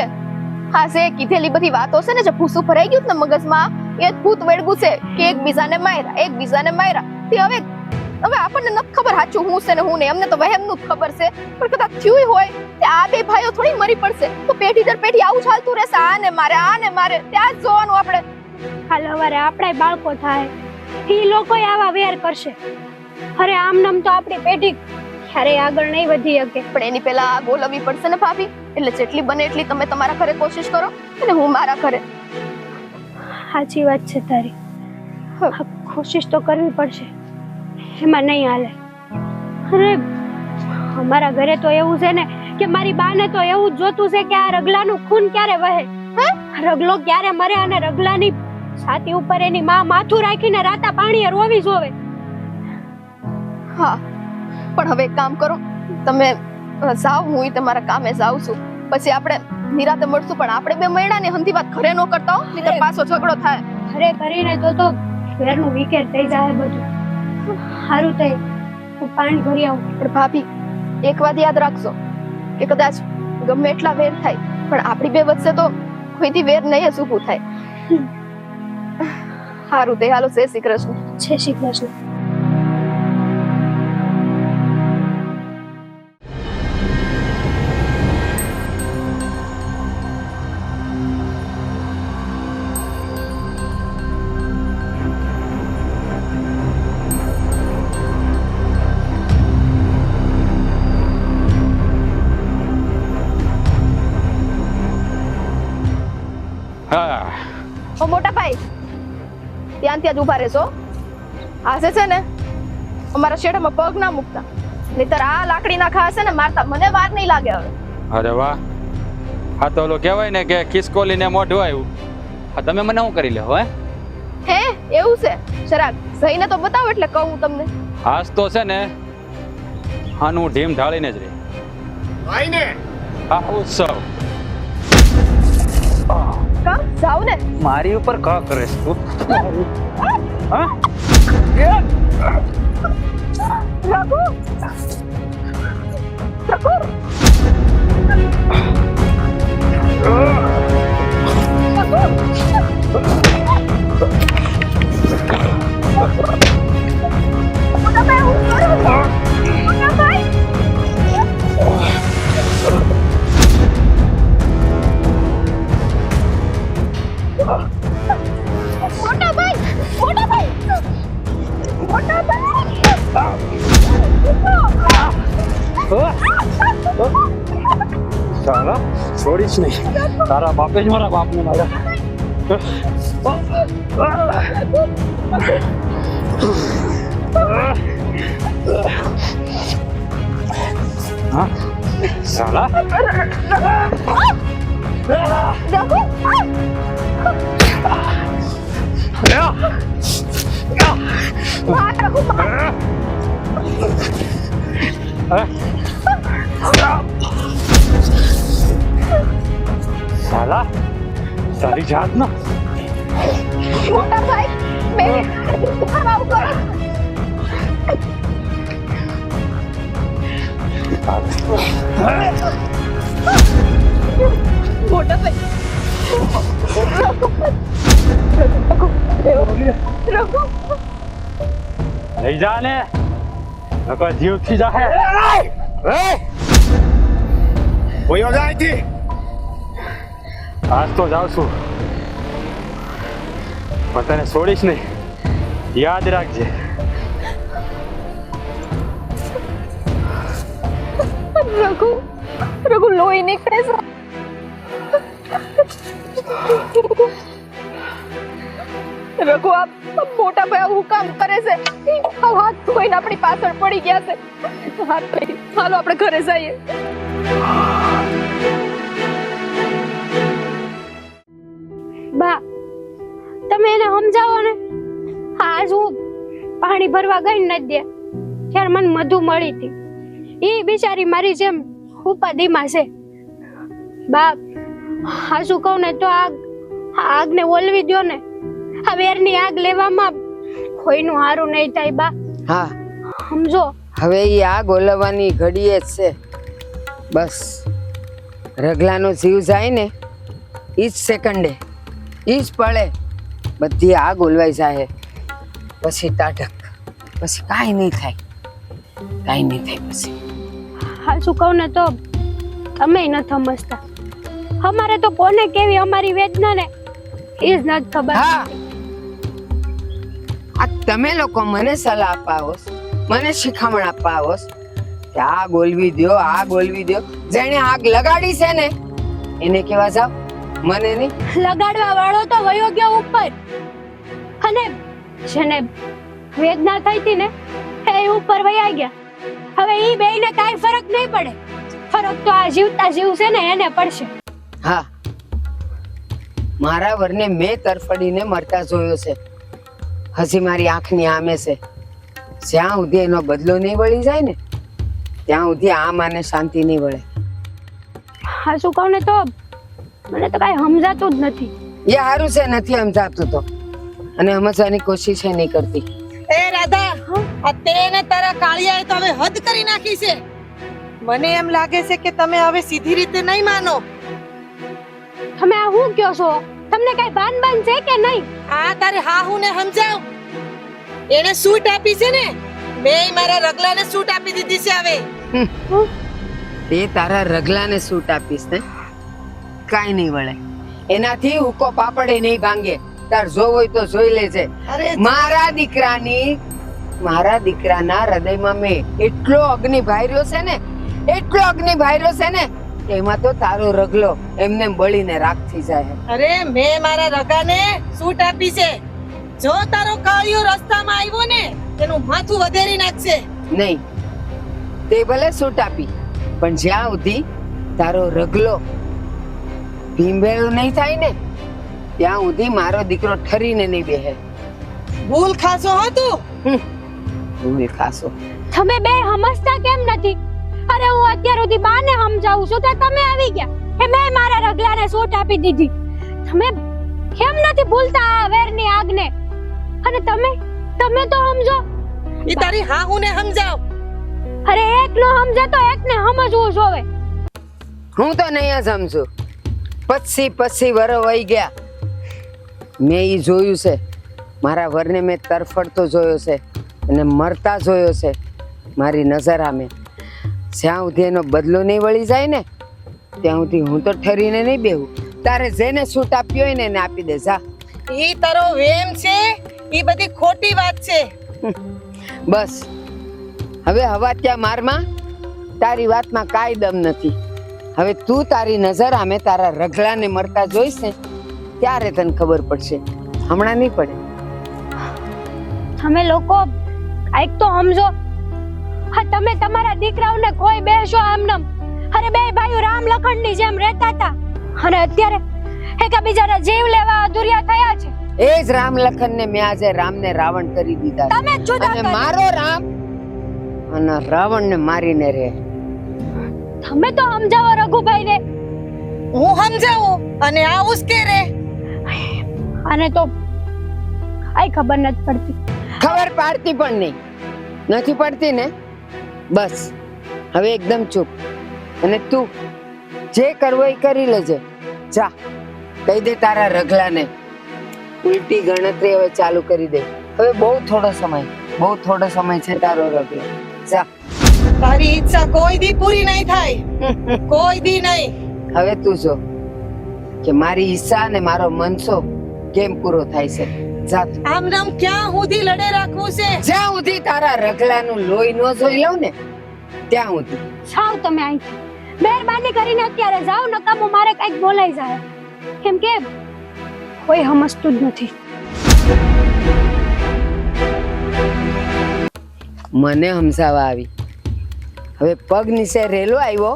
હા છે કીધેલી બધી વાતો છે ને જે ભૂસું ભરાઈ ગયું ને મગજમાં, એ જ ભૂત વળગ્યું છે કે એકબીજાને માર્યા, એકબીજાને માર્યા. તે હવે આપણને નથી ખબર સાચું હું છે ને હું ને. એમને તો વહેમનું જ ખબર છે, પણ કદાચ થયું હોય કે આ બે ભાઈઓ થોડી મરી પડશે તો પેઢી દર પેઢી આવું ચાલતું રહેશે. આને મારે ત્યાં જ જોવાનું આપણે. હાલ હવારે આપણા બાળકો થાય એ લોકો આવા વેર કરશે. અરે આમ નામ તો આપણી પેઢી ક્યારેય આગળ નહીં વધી શકે. પણ એની પહેલા આ બોલવી પડશે ને ભાભી. એટલે જેટલી બને એટલી તમે તમારા ઘરે કોશિશ કરો અને હું મારા ઘરે. સાચી વાત છે તારી. કોશિશ તો કરવી પડશે, એમાં નહીં હાલે. અરે અમારા ઘરે તો એવું છે ને કે મારી બાને તો એવું જ જોતું છે કે આ રગલાનું ખૂન ક્યારે વહે, રગલો ક્યારે મરે, અને રગલાની છાતી ઉપર એની માં માથું રાખીને રાતા પાણીએ રોવી જોવે. હા પણ હવે એક કામ કરો, તમે જાઓ, હું તમારા કામે જાઉં છું. પછી આપણે નિરાતે મળશું. પણ આપણે બે મહિનાની હંધી વાત ઘરે ન કરતા હો, નહીંતર પાછો ઝઘડો થાય. ઘરે કરીને તો વેરનું વિકેટ થઈ જાય બધું. સારું થઈ હું પાણી ભરી આવું. પણ ભાભી એક વાત યાદ રાખજો કે કદાચ ગમે એટલા વેર થાય પણ આપણી બે વચ્ચે તો કોઈથી વેર નહીં જ ઊભું થાય. સારું તે હાલો. જય શ્રી કૃષ્ણ. જય શ્રી કૃષ્ણ. હા ઓ મોટા ભાઈ ત્યાં જ ઊભા રહેશો. આજે છે ને અમારા શેઢામાં પગ ના મૂકતા, નહીતર આ લાકડીના ઘા છે ને મારતા મને વાર નહીં લાગે હવે. અરે વાહ, હા તો ઓલું કહેવાય ને કે ખિસકોલીને મોઢું આવ્યું. હા તમે મને શું કરી લ્યો હે? એવું છે? જરાક જઈને તો બતાવો એટલે કહું તમને. હાસ તો છે ને આનું ઢીમ ઢાળીને જ રહે. હા ઉત્સવ કા જાવ ને. મારી ઉપર કા કરે તું? હા રઘુ રઘુ સાલા છોડીશ નહીં. તારા બાપે જ મારા બાપને માર્યા. હા સાલા સાલા તારી જાત ના મોટા ભાઈ મેં આવું કરો મોટા ભાઈ લઈ જા ને નકર જીવ થી જાહે. કોઈ ઓજા અહીંથી. આજ તો જાઉં છું પણ તને છોડીશ નહીં. યાદ રાખજે. રઘુ લોહી નીકળે છે. રઘુ આ મોટા ભાઈ આવું કામ કરે છે. હાથ ધોઈને આપણી પાછળ પડી ગયા છે. હાથ ધોઈ હાલો આપણે ઘરે જઈએ. બા તમે એને સમજાવો ને. આજ હું પાણી ભરવા ગઈ નથી દે ત્યારે મને મધુ મળી હતી. એ બિચારી મારી જેમ ઉપાધિમાં છે. બા હાસુ કહું ને તો આગને ઓલવી દો ને. આ વેરની આગ લેવામાં કોઈનું હારું નહીં થાય બા. હા સમજો હવે એ આગ ઓલવવાની ઘડીએ જ છે. બસ રગલાનો જીવ જાય ને ઈ જ સેકન્ડે ઈ જ પળે બધી આગ ઓલવાઈ જાય. પછી ટાઢક પછી કાંઈ નહીં થાય. કાંઈ નહીં થાય પછી. હાસુ કહું ને તો અમે નથી સમજતા. અમારે તો કોને કેવી અમારી વેદના ને એ જ નથી ખબર. હા આ તમે લોકો મને સલાહ આપવા આવો છો, મને શિખામણ આપવા આવો છો કે આગ ઓલવી દ્યો આગ ઓલવી દ્યો. જેણે આગ લગાડી છે ને એને કેવા જાવ મને નહીં. લગાડવા વાળો તો વયો ગયો ઉપર અને જેને વેદના થઈ હતી ને એ ઉપર વયા ગયા. હવે ઈ બેયને કાઈ ફરક નહીં પડે. ફરક તો આ જીવતા જીવ છે ને એને પડશે. હા મારા વરને મેં તરફડીને મરતા જોયો છે. હજી મારી આંખની આમે છે. જ્યાં સુધી એનો બદલો નહીં વળી જાય ને ત્યાં સુધી આ માને શાંતિ નહીં વળે. હા શું કહું ને તો મને તો કાઈ સમજાતું જ નથી. એ હારું છે નથી સમજાતું તો અને સમજવાની કોશિશ નહીં કરતી. એ રાધા આ તેને તારા કાળિયાએ તો હવે હદ કરી નાખી છે. મને એમ લાગે છે કે તમે હવે સીધી રીતે નહીં માનો. તમે આ શું કહો છો? તમને કઈ ભાન ભાન છે કે નહીં? આ તારે હાહુને સમજાવ. એને સૂટ આપી છે ને મેં મારા રગલાને સૂટ આપી દીધી છે. હવે તે તારા રગલાને સૂટ આપીશ ને કાઈ નહીં વળે. એનાથી હુકો પાપડે નહીં ભાંગે. તાર જો હોય તો જોઈ લેજે. મારા દીકરાના હૃદયમાં મેં એટલો અગ્નિ ભાર્યો છે ને એટલો અગ્નિ ભાર્યો છે ને એમાં તો તારો રગલો એમને બળીને રાખ થઈ જાય. અરે મેં મારા રગાને સૂટ આપી છે. જો તારો કાળિયો રસ્તામાં આવ્યો ને તેનું માથું વધેરી નાખશે. નહીં તે ભલે સૂટ આપી પણ જ્યાં સુધી તારો રગલો ભીંભેળો નહીં થાય ને ત્યાં સુધી મારો દીકરો ઠરીને નહીં બેહે. ભૂલ ખાસો હો તું. ભૂલ ખાસો. તમે બે સમજતા કેમ નથી? અરે હું અત્યાર સુધી બાને સમજાવું છું તો તમે આવી ગયા કે મેં મારા રગલાને સૂટ આપી દીધી. તમે કેમ નથી ભૂલતા આ વેરની આગને? અને તમે તો સમજો. ઈ તારી હાહુને સમજાવ. અરે એક નો સમજે તો એકને સમજવું જોવે. હું તો નહીં સમજુ. પછી વરો વહી ગયા મેં એ જોયું છે, મારા વરને મેં તરફડતો જોયો છે અને મરતા જોયો છે મારી નજર આમે. જ્યાં સુધી એનો બદલો નહીં વળી જાય ને ત્યાં સુધી હું તો ઠરીને નહીં બેહું. તારે જેને છૂટ આપી હોય ને એને આપી દે જા. ઈ તારો વેમ છે, ઈ બધી ખોટી વાત છે. બસ હવે હવા ત્યાં મારમાં તારી વાતમાં કાંઈ દમ નથી. હવે તું તારી નજર આમે તારા રગલાને મરતા જોઈશ ને ત્યારે તને ખબર પડશે, હમણાં નહીં પડે. તમે લોકો કાંઈક તો સમજો. હા, તમે તમારા દીકરાઓને કોઈ બેસો આમનમ. અરે બે ભાઈઓ રામ લખનની જેમ રહેતા હતા અને અત્યારે એકબીજાના જીવ લેવા અધૂરિયા થયા છે. એ જ રામ લખનને મેં આજે રામને રાવણ કરી દીધા છે. તમે જુદા અને કર્યા. મારો રામ અને રાવણને મારીને રહે. તમે તો સમજાવો રઘુભાઈને. હું સમજાવું અને આ ઉશ્કે રે. અને તો કાંઈ ખબર નથી પડતી. ખબર પાડતી પણ નહીં. નથી પડતી ને? બસ હવે એકદમ ચૂપ. અને તું જે કરવો એ કરી લેજે. જા કહી દે તારા રગલાને ઉલટી ગણતરી હવે ચાલુ કરી દે. હવે બહુ થોડો સમય છે તારો રગલો. જા. તારી ઈચ્છા કોઈ દી પૂરી નહીં થાય, કોઈ દી નહીં. હવે તું જો કે મારી ઈચ્છા અને મારો મનસો કેમ પૂરો થાય છે. જા. આમ નામ ક્યાં સુધી લડે રાખવું છે? જ્યાં સુધી તારા રગલાનું લોહી ન જોઈ લઉં ને ત્યાં સુધી. જાઓ તમે અહીંથી. મહેરબાની કરીને અત્યારે જાઓ, નકામું મારે કંઈક બોલાઈ જાય. કેમ કે કોઈ સમજતું જ નથી. મને સમજાવવા આવી. હવે પગ નીચે રેલો આવ્યો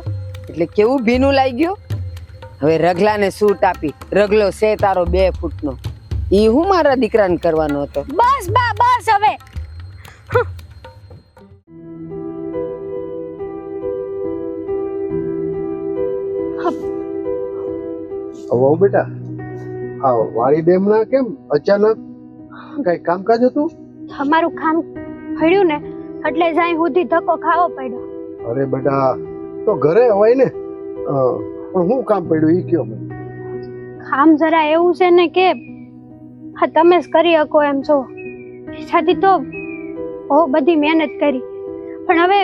એટલે કેવું ભીનું લાગ્યું. હવે રગલાને સૂટ આપી. રગલો છે તારો 2 ફૂટનો. ઈ હું મારા દીકરાને કરવાનો હતો. બસ બા બસ હવે. હવે બેટા આ વાડી ડેમના કેમ અચાનક કઈ કામકાજ હતું? તમારું કામ પડ્યું ને એટલે જાય સુધી ધક્કો ખાવો પડ્યો. અરે બેટા તો ઘરે હોય ને, પણ હું કામ પડ્યું ઈ કયો મને. કામ જરા એવું છે ને કે હા તમે જ કરી શકો એમ છો. એસાથી તો બહુ બધી મહેનત કરી પણ હવે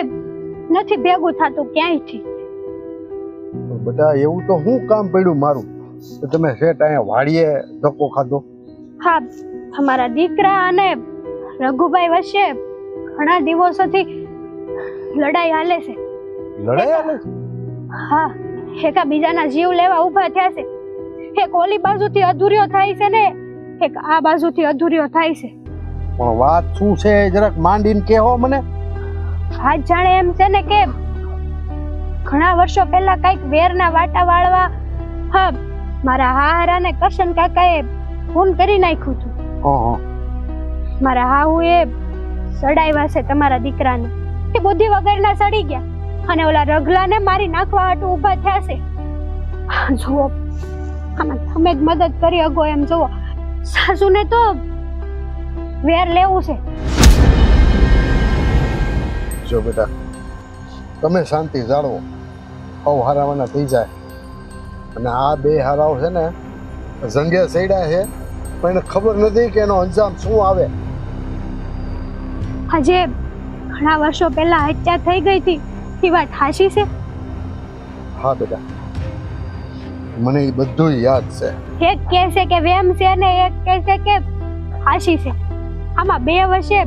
નથી ભેગું થતું ક્યાંયથી. બેટા એવું તો હું કામ પડ્યું મારું તો તમે શેઠ અહીંયા વાડીએ ધક્કો ખાધો? હા, અમારા દીકરા અને રઘુભાઈ વચ્ચે ઘણા દિવસોથી લડાઈ હાલે છે. લડાઈ હાલે છે? હા, એકબીજાના જીવ લેવા ઊભા થયા છે. એક ઓલી બાજુથી અધૂર્યો થાય છે ને એક આ બાજુથી અધૂર્યો થાય છે. પણ વાત શું છે જરાક માંડીને કહેવો મને. વાત જાણે એમ છે ને કે ઘણા વર્ષો પહેલા કઈક વેરના વાટા વાળવા હા મારા હાહરાને કરશન કાકાએ ફોન કરી નાખ્યું હતું. મારા હાહુએ સડાવ્યા છે તમારા દીકરાને. એ બુદ્ધિ વગરના સડી ગયા અને ઓલા રગલાને મારી નાખવા હાટુ ઊભા થયા છે. જુઓ આમાં તમે જ મદદ કરી શકો એમ જુઓ. સાસુને તો વેર લેવું છે. જો બેટા તમે શાંતિ જાળવો, હવ હારાવાના થઈ જાય. અને આ 2 હારાઓ છે ને જંગે સડ્યા છે પણ એને ખબર નથી કે એનો અંજામ શું આવે. આજે ઘણા વર્ષો પહેલા હત્યા થઈ ગઈ હતી એ વાત હાચી છે? હા બેટા મને એ બધું યાદ છે. એક કહે છે કે વેમ છે ને એક કહે છે કે હાચી છે. આમાં 2 વર્ષે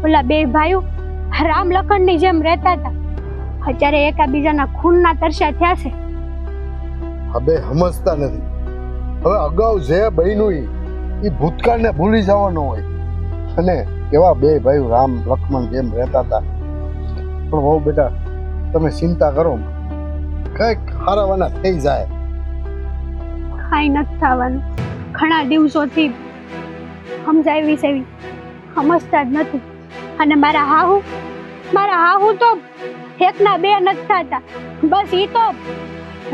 ઓલા 2 ભાઈઓ રામ લખનની જેમ રહેતા હતા. અત્યારે એકબીજાના ખૂનના તરસ્યા થયા છે. હવે સમજતા નથી. હવે અગાઉ જે બન્યું એ ભૂતકાળને ભૂલી જવાનો હોય. અને કેવા 2 ભાઈઓ રામ લક્ષ્મણ જેમ રહેતા હતા. પણ બહુ બેટા તમે ચિંતા કરો, કઈક હારાવાના થઈ જાય. કાંઈ નથી થવાનું. ઘણા દિવસોથી સમજાવી છે સમજતા જ નથી. અને મારા હાહુ તો એકના 2 નથી થતા. બસ ઈ તો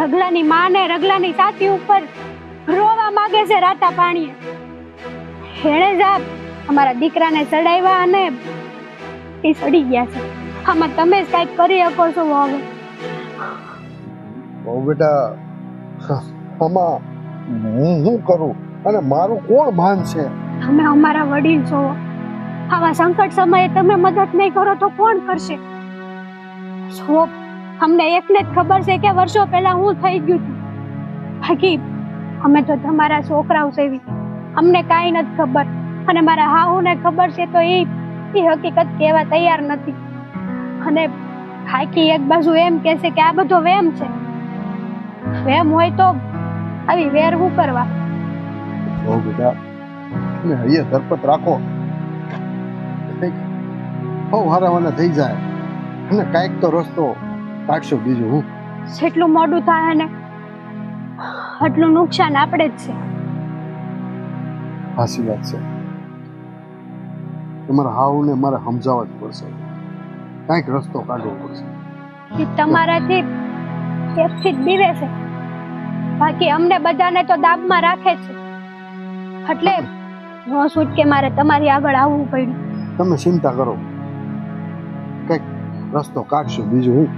રગલાની માને રગલાની છાતી ઉપર રોવા માંગે છે રાતા પાણીએ. એણે જ અમારા દીકરાને ચડાવ્યા અને એ સડી ગયા છે. આમાં તમે જ કાંઈક કરી શકો છો. હવે બહુ બેટા આમાં હું શું કરું? અને મારું કોણ માન છે? તમે અમારા વડીલ છો, આવા સંકટ સમયે તમે મદદ નહીં કરો તો કોણ કરશે? જો અમને એકને જ ખબર છે કે વર્ષો પહેલા હું થઈ ગયું હતું, બાકી અમે તો તમારા છોકરાઓ સેવી, અમને કાંઈ નથી ખબર. અને મારા હાહુને ખબર છે તો એ હકીકત કહેવા તૈયાર નથી. અને હાકી એક બાજુ એમ કહેશે કે આ બધો વેમ છે. વેમ હોય તો આવી વેર હું કરવા? જો બેટા, તમે હૈયે ધરપત રાખો, બહુ હારાવાના થઈ જાય અને કાંઈક તો રસ્તો કાઢશો. બીજું હું? જેટલું મોડું થાય ને એટલું નુકસાન આપણે જ છે. સાચી વાત છે. તમારા હાવને મારે સમજાવવા જ પડશે, કાંઈક રસ્તો કાઢવો પડશે. એ તમારાથી એકથી જ બીવે છે, બાકી અમને બધાને તો દાબમાં રાખે છે. એટલે નો છૂટકે મારે તમારી આગળ આવવું પડ્યું. તમે ચિંતા કરો, કંઈક રસ્તો કાઢશું. બીજું હું?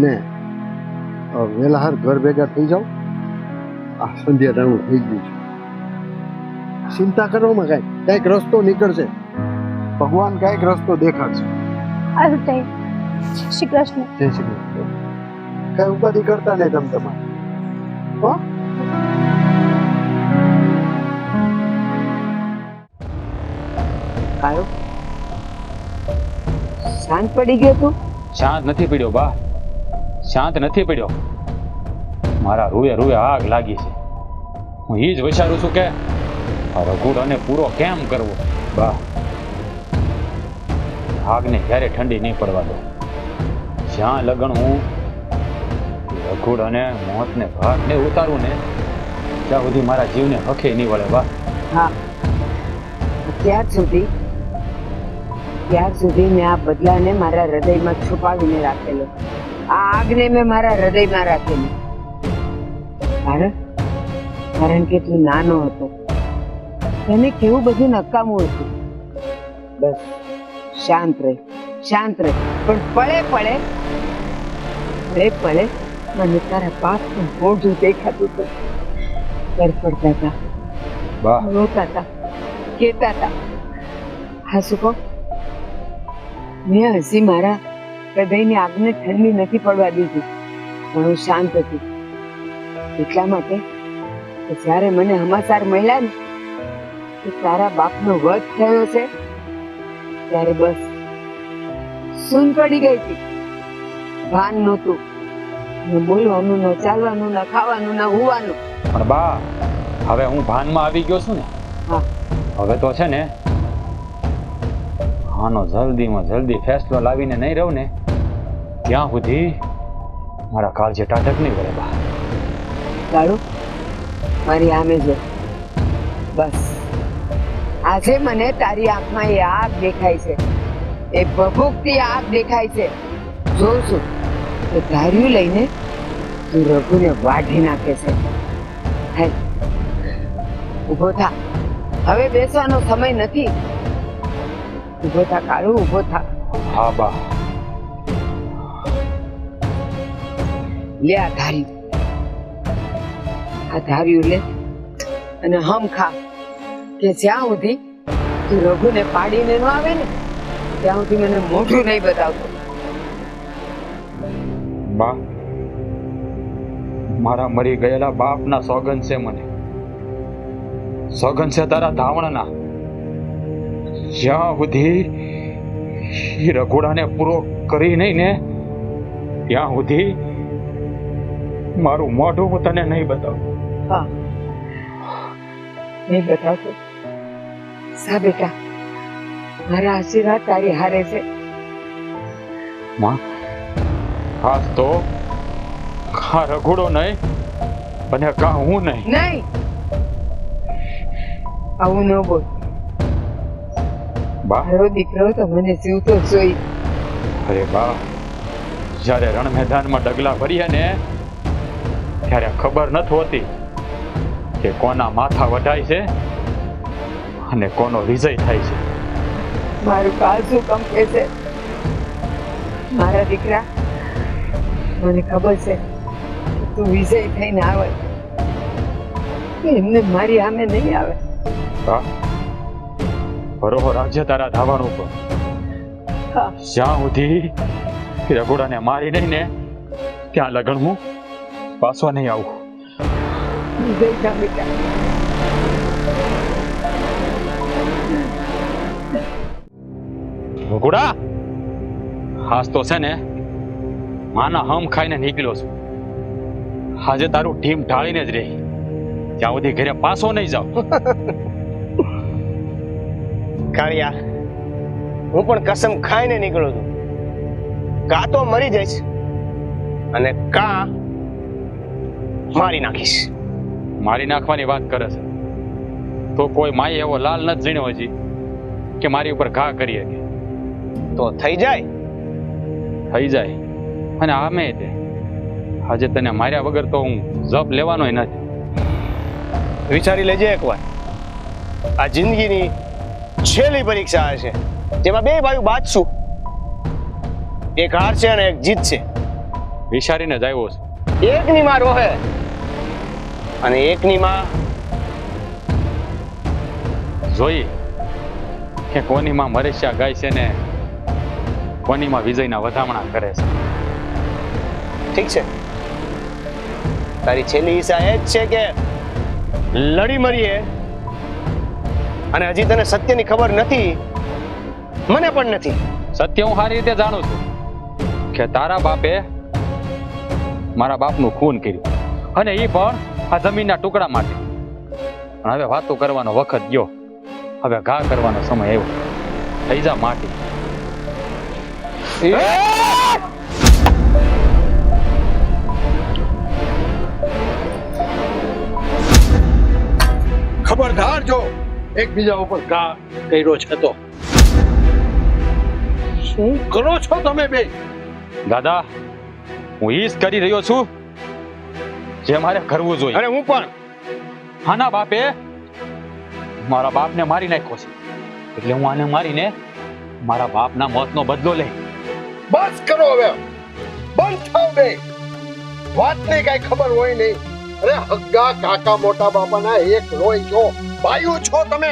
ને વહેલા હાર ઘર ભેગા થઈ જાઓ. આ સંધ્યા ટાણું થઈ ગયું છે. ચિંતા કરવામાં કાંઈક રસ્તો નીકળશે. ભગવાન કાંઈક રસ્તો દેખાડશે. આવ્યું તે શ્રી કૃષ્ણ. જય શ્રી કૃષ્ણ. કઈ ઉપાધિ કરતા નહીં તમે તમારે. હો? કાળુ, શાંત પડી ગયો તું? શાંત નથી પડ્યો બા, શાંત નથી પડ્યો. મારા રૂએ રૂએ આગ લાગી છે. હું એ જ વિચારું છું કે આ રઘુડાને પૂરો કેમ કરવો. બા, આગને ક્યારે ઠંડી નહીં પડવા દો. જ્યાં લગન હું રઘુડાને મોતને ઘાટને ઉતારું ને ત્યાં સુધી મારા જીવને હખે નહીં વળે. બા, હા, ત્યાર સુધી મેં આ બદલાને મારા હૃદયમાં છુપાવીને રાખેલો. આ આગને મેં મારા હૃદયમાં રાખેલી. કારણ કે તું નાનો હતો, તને કેવું બધું નકામું હતું. બસ શાંત રહે, શાંત રહે. પણ પળે પળે મને તારા બાપનું મોઢું દેખાતું હતું. તરફડતા હતા, બા, રોતા હતા, કહેતા હતા. હા, શું કહું? મેં હસી મારા હૃદયની આગને ઠંડી નથી પડવા દીધી, પણ હું શાંત હતી. એટલા માટે કે જ્યારે મને સમાચાર મળ્યા ને કે તારા બાપનો વધ થયો છે, ત્યારે બસ સૂન પડી ગઈ હતી. ભાન નહોતું, ન બોલવાનું, ન ચાલવાનું, ન ખાવાનું, ન હુવાનું. પણ બા, હવે હું ભાનમાં આવી ગયો છું ને. હા, હવે તો છે ને આનો જલ્દીમાં જલ્દી ફેસલો લાવીને નહીં રહું ને ત્યાં સુધી મારા કાળજે ટાટક નહીં વળે. બા, કાળુ, મારી આમે જો. બસ આજે મને તારી આંખમાં એ આગ દેખાય છે, એ ભભૂકતી આગ દેખાય છે. જોઉં છું કે ધાર્યું લઈને તું રઘુને વાઢી નાખે છે. હે, ઊભો થા. હવે બેસવાનો સમય નથી. ઊભો થા કાળુ, ઊભો થા. હા બા. લે આ ધાર્યું, આ ધાર્યું લે અને હમ ખા. કે જ્યાં સુધી તું રઘુને પાડીને ન આવે ને ત્યાં સુધી મને મોઢું નહીં બતાવતો. બા, મારા મરી ગયેલા બાપના સોગન છે મને, સોગન છે તારા ધાવણના. જ્યાં સુધી એ રઘોડાને પૂરો કરી નહીં ને ત્યાં સુધી મારું મોઢું હું તને નહીં બતાવું. હા, નહીં બતાવતો. સા બેટા, મારા આશીર્વાદ તારી હારે છે. માં, ખાસ તો કા રઘોડો નહીં અને કા હું નહીં. નહીં, આવું ન બોલ. બા, મારો દીકરો તો મને જીવતો જોઈ. અરે બા, જ્યારે રણ મેદાનમાં ડગલા ભર્યા ને ત્યારે ખબર નથી હોતી કે કોના માથા વઢાય છે અને કોનો વિજય થાય છે. મારું કાળજું કંપે છે. મારા દીકરા, મને ખબર છે કે તું વિજય થઈને આવે, એમને મારી સામે નહીં આવે. હા બરોબર રાખજે તારા ધાવાનું પર. હા. જ્યાં સુધી રઘોડાને મારી નહીં ને ત્યાં લગન હું પાછો નહીં આવું. જય જા બેટા. રઘોડા હાસ તો છે ને માના હમ ખાઈને નીકળ્યો છું. આજે તારું ટીમ ઢાળીને જ રહી. ત્યાં સુધી ઘરે પાછો નહીં જાવ. કાળિયા, હું પણ કસમ ખાઈને નીકળું છું. કા તો મરી જઈશ અને કા મારી નાખીશ. મારી નાખવાની વાત કરે છે તો કોઈ માએ એવો લાલ નથી જીણ્યો હજી કે મારી ઉપર ઘા કરી શકે. તો થઈ જાય. થઈ જાય. અને આમે તે આજે તને માર્યા વગર તો હું જપ લેવાનોય નથી. વિચારી લેજે એકવાર. આ જિંદગીની છેલ્લી પરીક્ષા હશે જેમાં બે ભાઈઓ બાજશું. એક હાર છે અને એક જીત છે. વિચારીને જ આવ્યો છું. એકની માં રોહે અને એકની માં જોઈ કે કોની માં મરેશિયા ગાય છે ને કોની માં વિજયના વધામણા કરે છે. ઠીક છે. તારી છેલ્લી ઈચ્છા એ જ છે કે લડી મરીએ અને હજી તને સત્યની ખબર નથી, મને પણ નથી. સત્ય હું સારી રીતે જાણું છું કે તારા બાપે મારા બાપનું ખૂન કર્યું અને એ પણ આ જમીનના ટુકડા માટે. પણ હવે વાતો કરવાનો વખત ગયો. હવે ઘા કરવાનો સમય આવ્યો. થઈ જા માટી. ખબરદાર જો એકબીજા ઉપર ઘા કર્યો છે તો શું કરો છો તમે બે? દાદા હું ઈ જ કરી રહ્યો છું જે મારે કરવું જોઈએ. અરે હું પણ આના બાપે મારા બાપને મારી નાખ્યો છે એટલે હું આને મારીને મારા બાપના મોતનો બદલો લઈ. બસ કરો હવે, બંધ થાવ બે. વાતની કઈ ખબર હોય નહીં. અરે હગ્ગા કાકા મોટા બાપાના એક લોહી છો, ભાઈઓ છો તમે.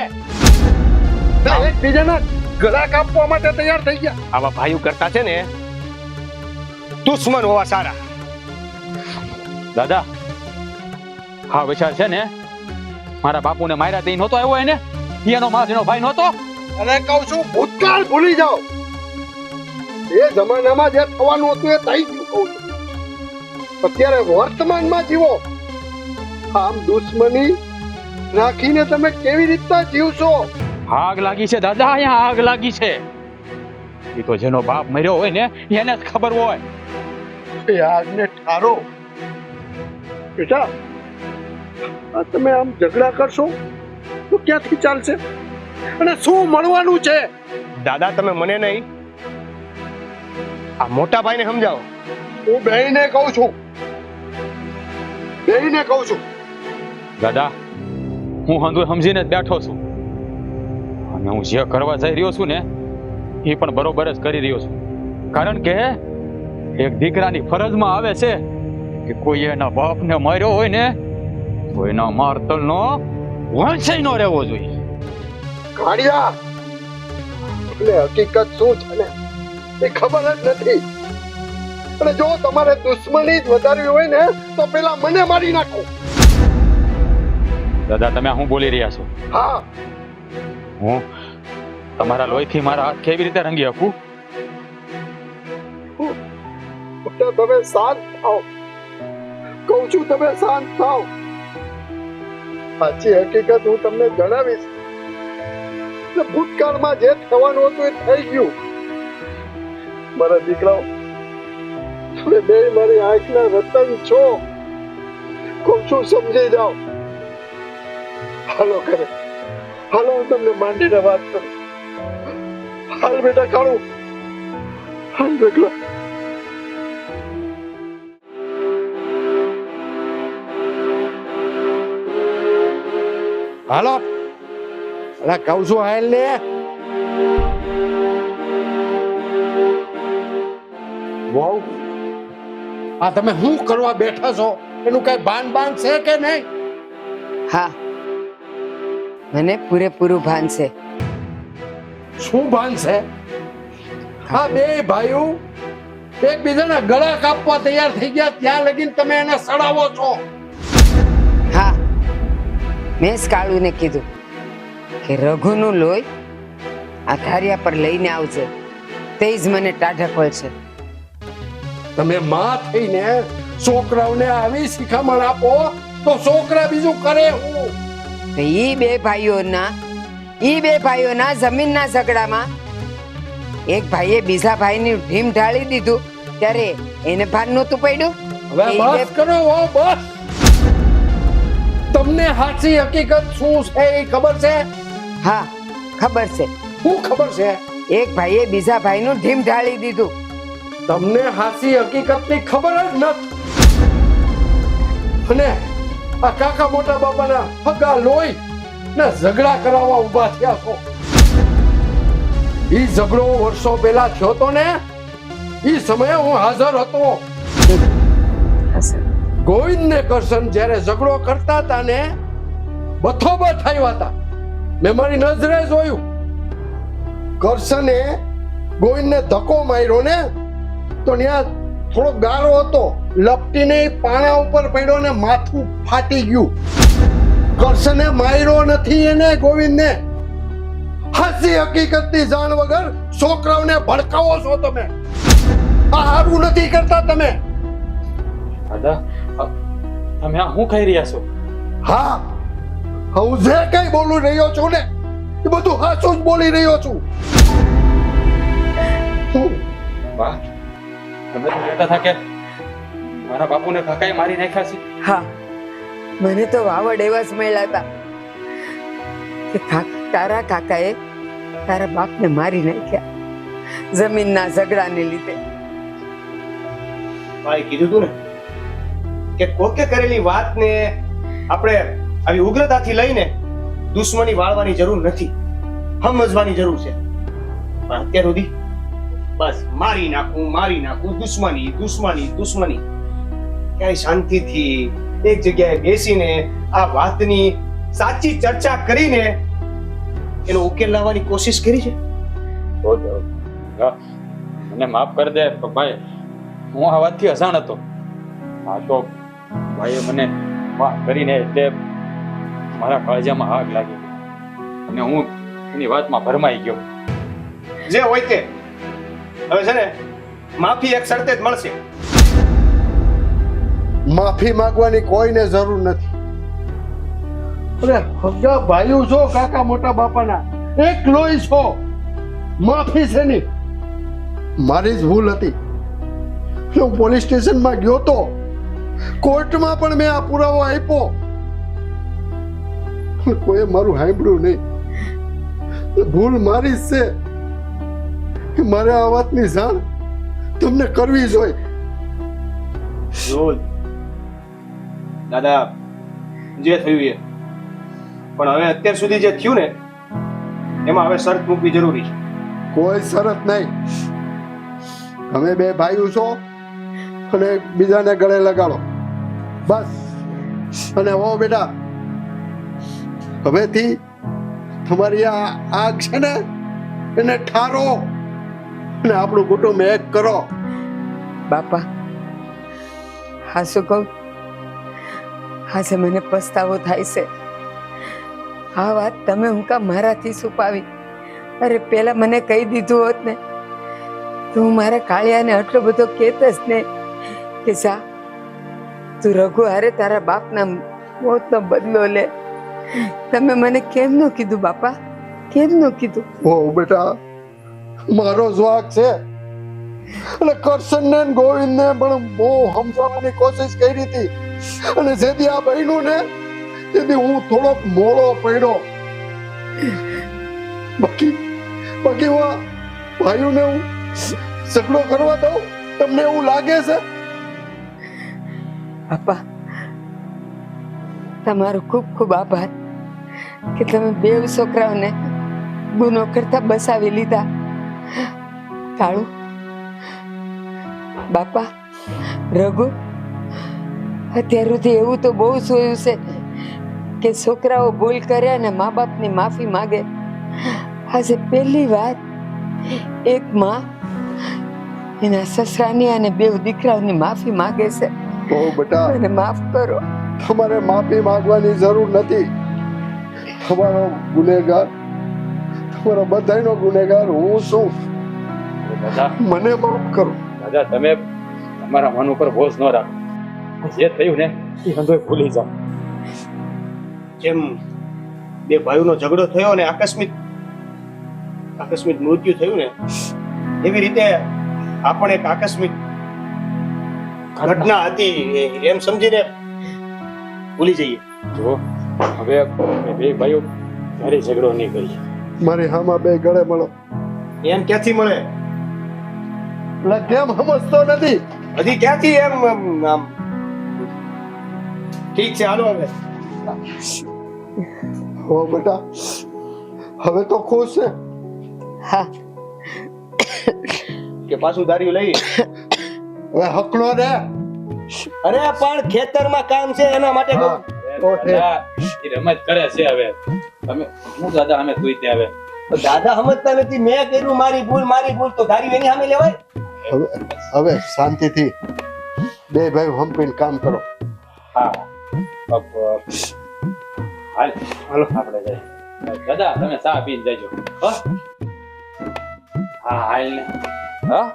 એકબીજાના ગળા કાપવા માટે તૈયાર થઈ ગયા. આવા ભાઈઓ કરતા છે ને દુશ્મન હોવા સારા. દાદા હા વિચાર છે ને મારા બાપુને માર્યા તે નહોતો આવ્યો એને એનો માજીનો ભાઈ નહોતો. અને કહું છું ભૂતકાળ ભૂલી જાઓ. એ જમાનામાં જે થવાનું હતું એ થઈ ગયું. કહું છું અત્યારે વર્તમાનમાં જીવો. આમ દુશ્મની રાખીને તમે કેવી રીતના જીવશો? આગ લાગી છે દાદા, અહીંયા આગ લાગી છે. એ તો જેનો બાપ મર્યો હોય ને એને જ ખબર હોય. એ આગને ઠારો. બેટા આ તમે આમ ઝઘડા કરશો તો ક્યાંથી ચાલશે? અને શું મળવાનું છે? દાદા તમે મને નહીં આ મોટા ભાઈને સમજાવો. હું બેયને કહું છું, બેયને કહું છું. દાદા હું હંધુ સમજીને જ બેઠો છું અને હું જે કરવા જઈ રહ્યો છું ને એ પણ બરોબર જ કરી રહ્યો છું. કારણ કે એક દીકરાની ફરજમાં આવે છે કે કોઈ એના બાપને માર્યો હોય ને તો એના મારતલનો વંશય ન રહેવો જોઈએ. કાળિયા એટલે હકીકત શું છે ને એ ખબર જ નથી. અને જો તમારે દુશ્મની જ વધારવી હોય ને તો પેલા મને મારી નાખો. દાદા તમે શું બોલી રહ્યા છો? હા હું તમારા લોહીથી મારા હાથ કેવી રીતે રંગી શકું? તમે શાંત થાઓ. કહું છું તમે શાંત થાઓ. સાચી હકીકત હું તમને જણાવીશ. ભૂતકાળમાં જે થવાનું હતું એ થઈ ગયું. મારા દીકરાઓ તમે બે મારી આંખના રતન છો. કહું છું સમજી જાઓ. હાલો કરે, હાલો હું તમને માંડીને વાત કરું. હાલ બેટા કાળું, હાલ બેટા. હાલો અલા કહું છું હાલ ને. વહુ આ તમે શું કરવા બેઠા છો એનું કઈ બાન બાન છે કે નહીં? હા, મને પૂરેપૂરું ભાન છે. શું ભાન છે? આ બે ભાઈઓ એકબીજાના ગળા કાપવા તૈયાર થઈ ગયા ત્યાં લગીને તમે એને સડાવો છો. હા, મેં જ કાળુને કીધું કે રઘુનું લોહી આ ધારિયા પર લઈને આવજે, તે જ મને ટાઢક વળશે. તમે માં થઈને છોકરાઓને આવી શિખામણ આપો તો છોકરા બીજું કરે હું? તો ઈ બે ભાઈઓના જમીનના ઝઘડામાં એક ભાઈએ બીજા ભાઈની ઢીમ ઢાળી દીધું ત્યારે એને ભાન નહોતું પડ્યું. હવે ઈ બે- બસ કરો હો, બસ. તમને સાચી હકીકત શું છે એ ખબર છે? હા, ખબર છે. શું ખબર છે? એક ભાઈએ બીજા ભાઈનું ઢીમ ઢાળી દીધું. તમને સાચી હકીકતની ખબર જ નથી. અને આ કાકા મોટા બાપાના હગા લોહી ને ઝઘડા કરાવવા ઊભા થયા છો. ઈ ઝઘડો વર્ષો પહેલા થયો તો ને, ઈ સમયે હું હાજર હતો. ગોવિંદ ને કરશન જ્યારે ઝઘડો કરતા હતા ને, બથોબથ આવ્યા હતા. મેં મારી નજરે જોયું. કરશને ગોવિંદને ધક્કો માર્યો ને તો ત્યાં થોડો ગારો હતો, લપટીને પાણા ઉપર પડ્યો ને માથું ફાટી ગયું. કરશને માર્યો નથી એને, ગોવિંદને. હાચી હકીકતની જાણ વગર છોકરાઓને ભડકાવો છો તમે. આ સારું નથી કરતા તમે. દાદા, તમે આ શું ખાઈ રહ્યા છો? હા, હું જે કઈ બોલી રહ્યો છું ને એ બધું સાચું જ બોલી રહ્યો છું. વાહ, તમે તો કહેતા હતા કે મારા બાપુને કાકાએ મારી નાખ્યા છે. હા, મને તો વાવડ એવા જ મળ્યા હતા કે તારા કાકાએ તારા બાપને મારી નાખ્યા જમીનના ઝઘડાને લીધે. ભાઈ કીધું તું ને કે કોકે કરેલી વાતને આપણે આવી ઉગ્રતાથી લઈને દુશ્મની વાળવાની જરૂર નથી, સમજવાની જરૂર છે. પણ અત્યાર સુધી બસ મારી નાખું, દુશ્મની. ક્યાંય શાંતિથી એક જગ્યાએ બેસીને આ વાતની સાચી ચર્ચા કરીને એનો ઉકેલ લાવવાની કોશિશ કરી છે. મને માફ કરી દે ભાઈ, હું આ વાતથી અજાણ હતો. આ તો ભાઈએ મને માફ કરીને એટલે મારા કાળજામાં આગ લાગી અને હું એની વાતમાં ભરમાઈ ગયો. જે હોય તે હવે છે ને માફી એક શરતે જ મળશે. માફી માંગવાની કોઈને જરૂર નથી. અરે હગા ભાઈઓ છો, કાકા મોટા બાપાના એક લોહી છો. માફી છે ની. મારી જ ભૂલ હતી. હું પોલીસ સ્ટેશનમાં ગયો તો, કોર્ટમાં પણ મેં આ પુરાવો આપ્યો, કોઈએ મારું સાંભળ્યું નહીં. ભૂલ મારી જ છે. મારે આ વાતની જાણ તમને કરવી જોઈએ. રોજ દાદા જે થયું એ, પણ હવે અત્યાર સુધી જે થયું ને એમાં હવે શરત મૂકવી જરૂરી છે. કોઈ શરત નહીં. તમે બે ભાઈઓ છો અને બીજાને ગળે લગાડો બસ. અને હો બેટા, હવેથી તમારી આ આગ છે ને એને ઠારો અને આપણું કુટુંબ એક કરો. બાપા, હા શું કહું, આજે મને પસ્તાવો થાય છે. આ વાત તમે હું કામ મારાથી છુપાવી? અરે પેલા મને કહી દીધું હોત ને તો હું મારા કાળિયાને આટલો બધો કહેત જ ને કે જા તું રઘુ હારે તારા બાપના મોતનો બદલો લે. તમે મને કેમ ન કીધું બાપા, કેમ ન કીધું? ઓ બેટા, મારો જવાક છે અને કરશનને ને ગોવિંદને પણ બહુ સમજાવવાની કોશિશ કરી હતી. અને જેથી આ બહેનું ને તેથી હું થોડોક મોડો પડ્યો. બાકી હું ભાઈઓને હું ઝઘડો કરવા દઉં? તમને એવું લાગે છે? બાપા, તમારો ખૂબ ખૂબ આભાર કે તમે બે છોકરાઓને ગુનો કરતા બસાવી લીધા. કાળુ, બાપા, રઘુ, અત્યાર સુધી એવું તો બહુ જોયું છે કે છોકરાઓ ભૂલ કરે અને મા બાપની માફી માગે. આજે પહેલી વાર એક માં એના સસરાની અને બે દીકરાઓની માફી માગે છે. ઓ બેટા, મને માફ કરો. તમારે માફી માંગવાની જરૂર નથી. તમારો ગુનેગાર, તમારો બધાયનો ગુનેગાર હું છું. દાદા મને માફ કરો. દાદા તમે તમારા મન ઉપર બોજ ન રાખો. જે થયું ને એ બધું ભૂલી જાઓ. જેમ બે ભાઈઓનો ઝઘડો થયો ને આકસ્મિક મૃત્યુ થયું ને, એવી રીતે આ પણ એક આકસ્મિક ઘટના હતી એમ સમજીને ભૂલી જઈએ. જો હવે બે ભાઈઓ ક્યારે ઝઘડો નહીં કરીએ. મારી હામાં બે ગળે મળો. એમ ક્યાંથી મળે? એટલે કેમ સમજતો નથી? હજી ક્યાંથી એમ આમ? ઠીક છે, હાલો હવે. હો બેટા, હવે તો ખુશ છે. હા, કે પાછું દારૂ લઈ? હવે હકલો રે. અરે પણ ખેતરમાં કામ છે એના માટે કહું. દાદા એ રમત કરે છે. હવે તમે હું દાદા અમે તું ત્યાં હવે દાદા સમજતા નથી. મેં કર્યું મારી ભૂલ તો દારૂ એની સામે લેવાય? હવે શાંતિથી બે ભાઈ હંપીને કામ કરો. હા હાલો આપણે જઈએ. દાદા તમે ચા પીને જજો. હા હાલ ને. હા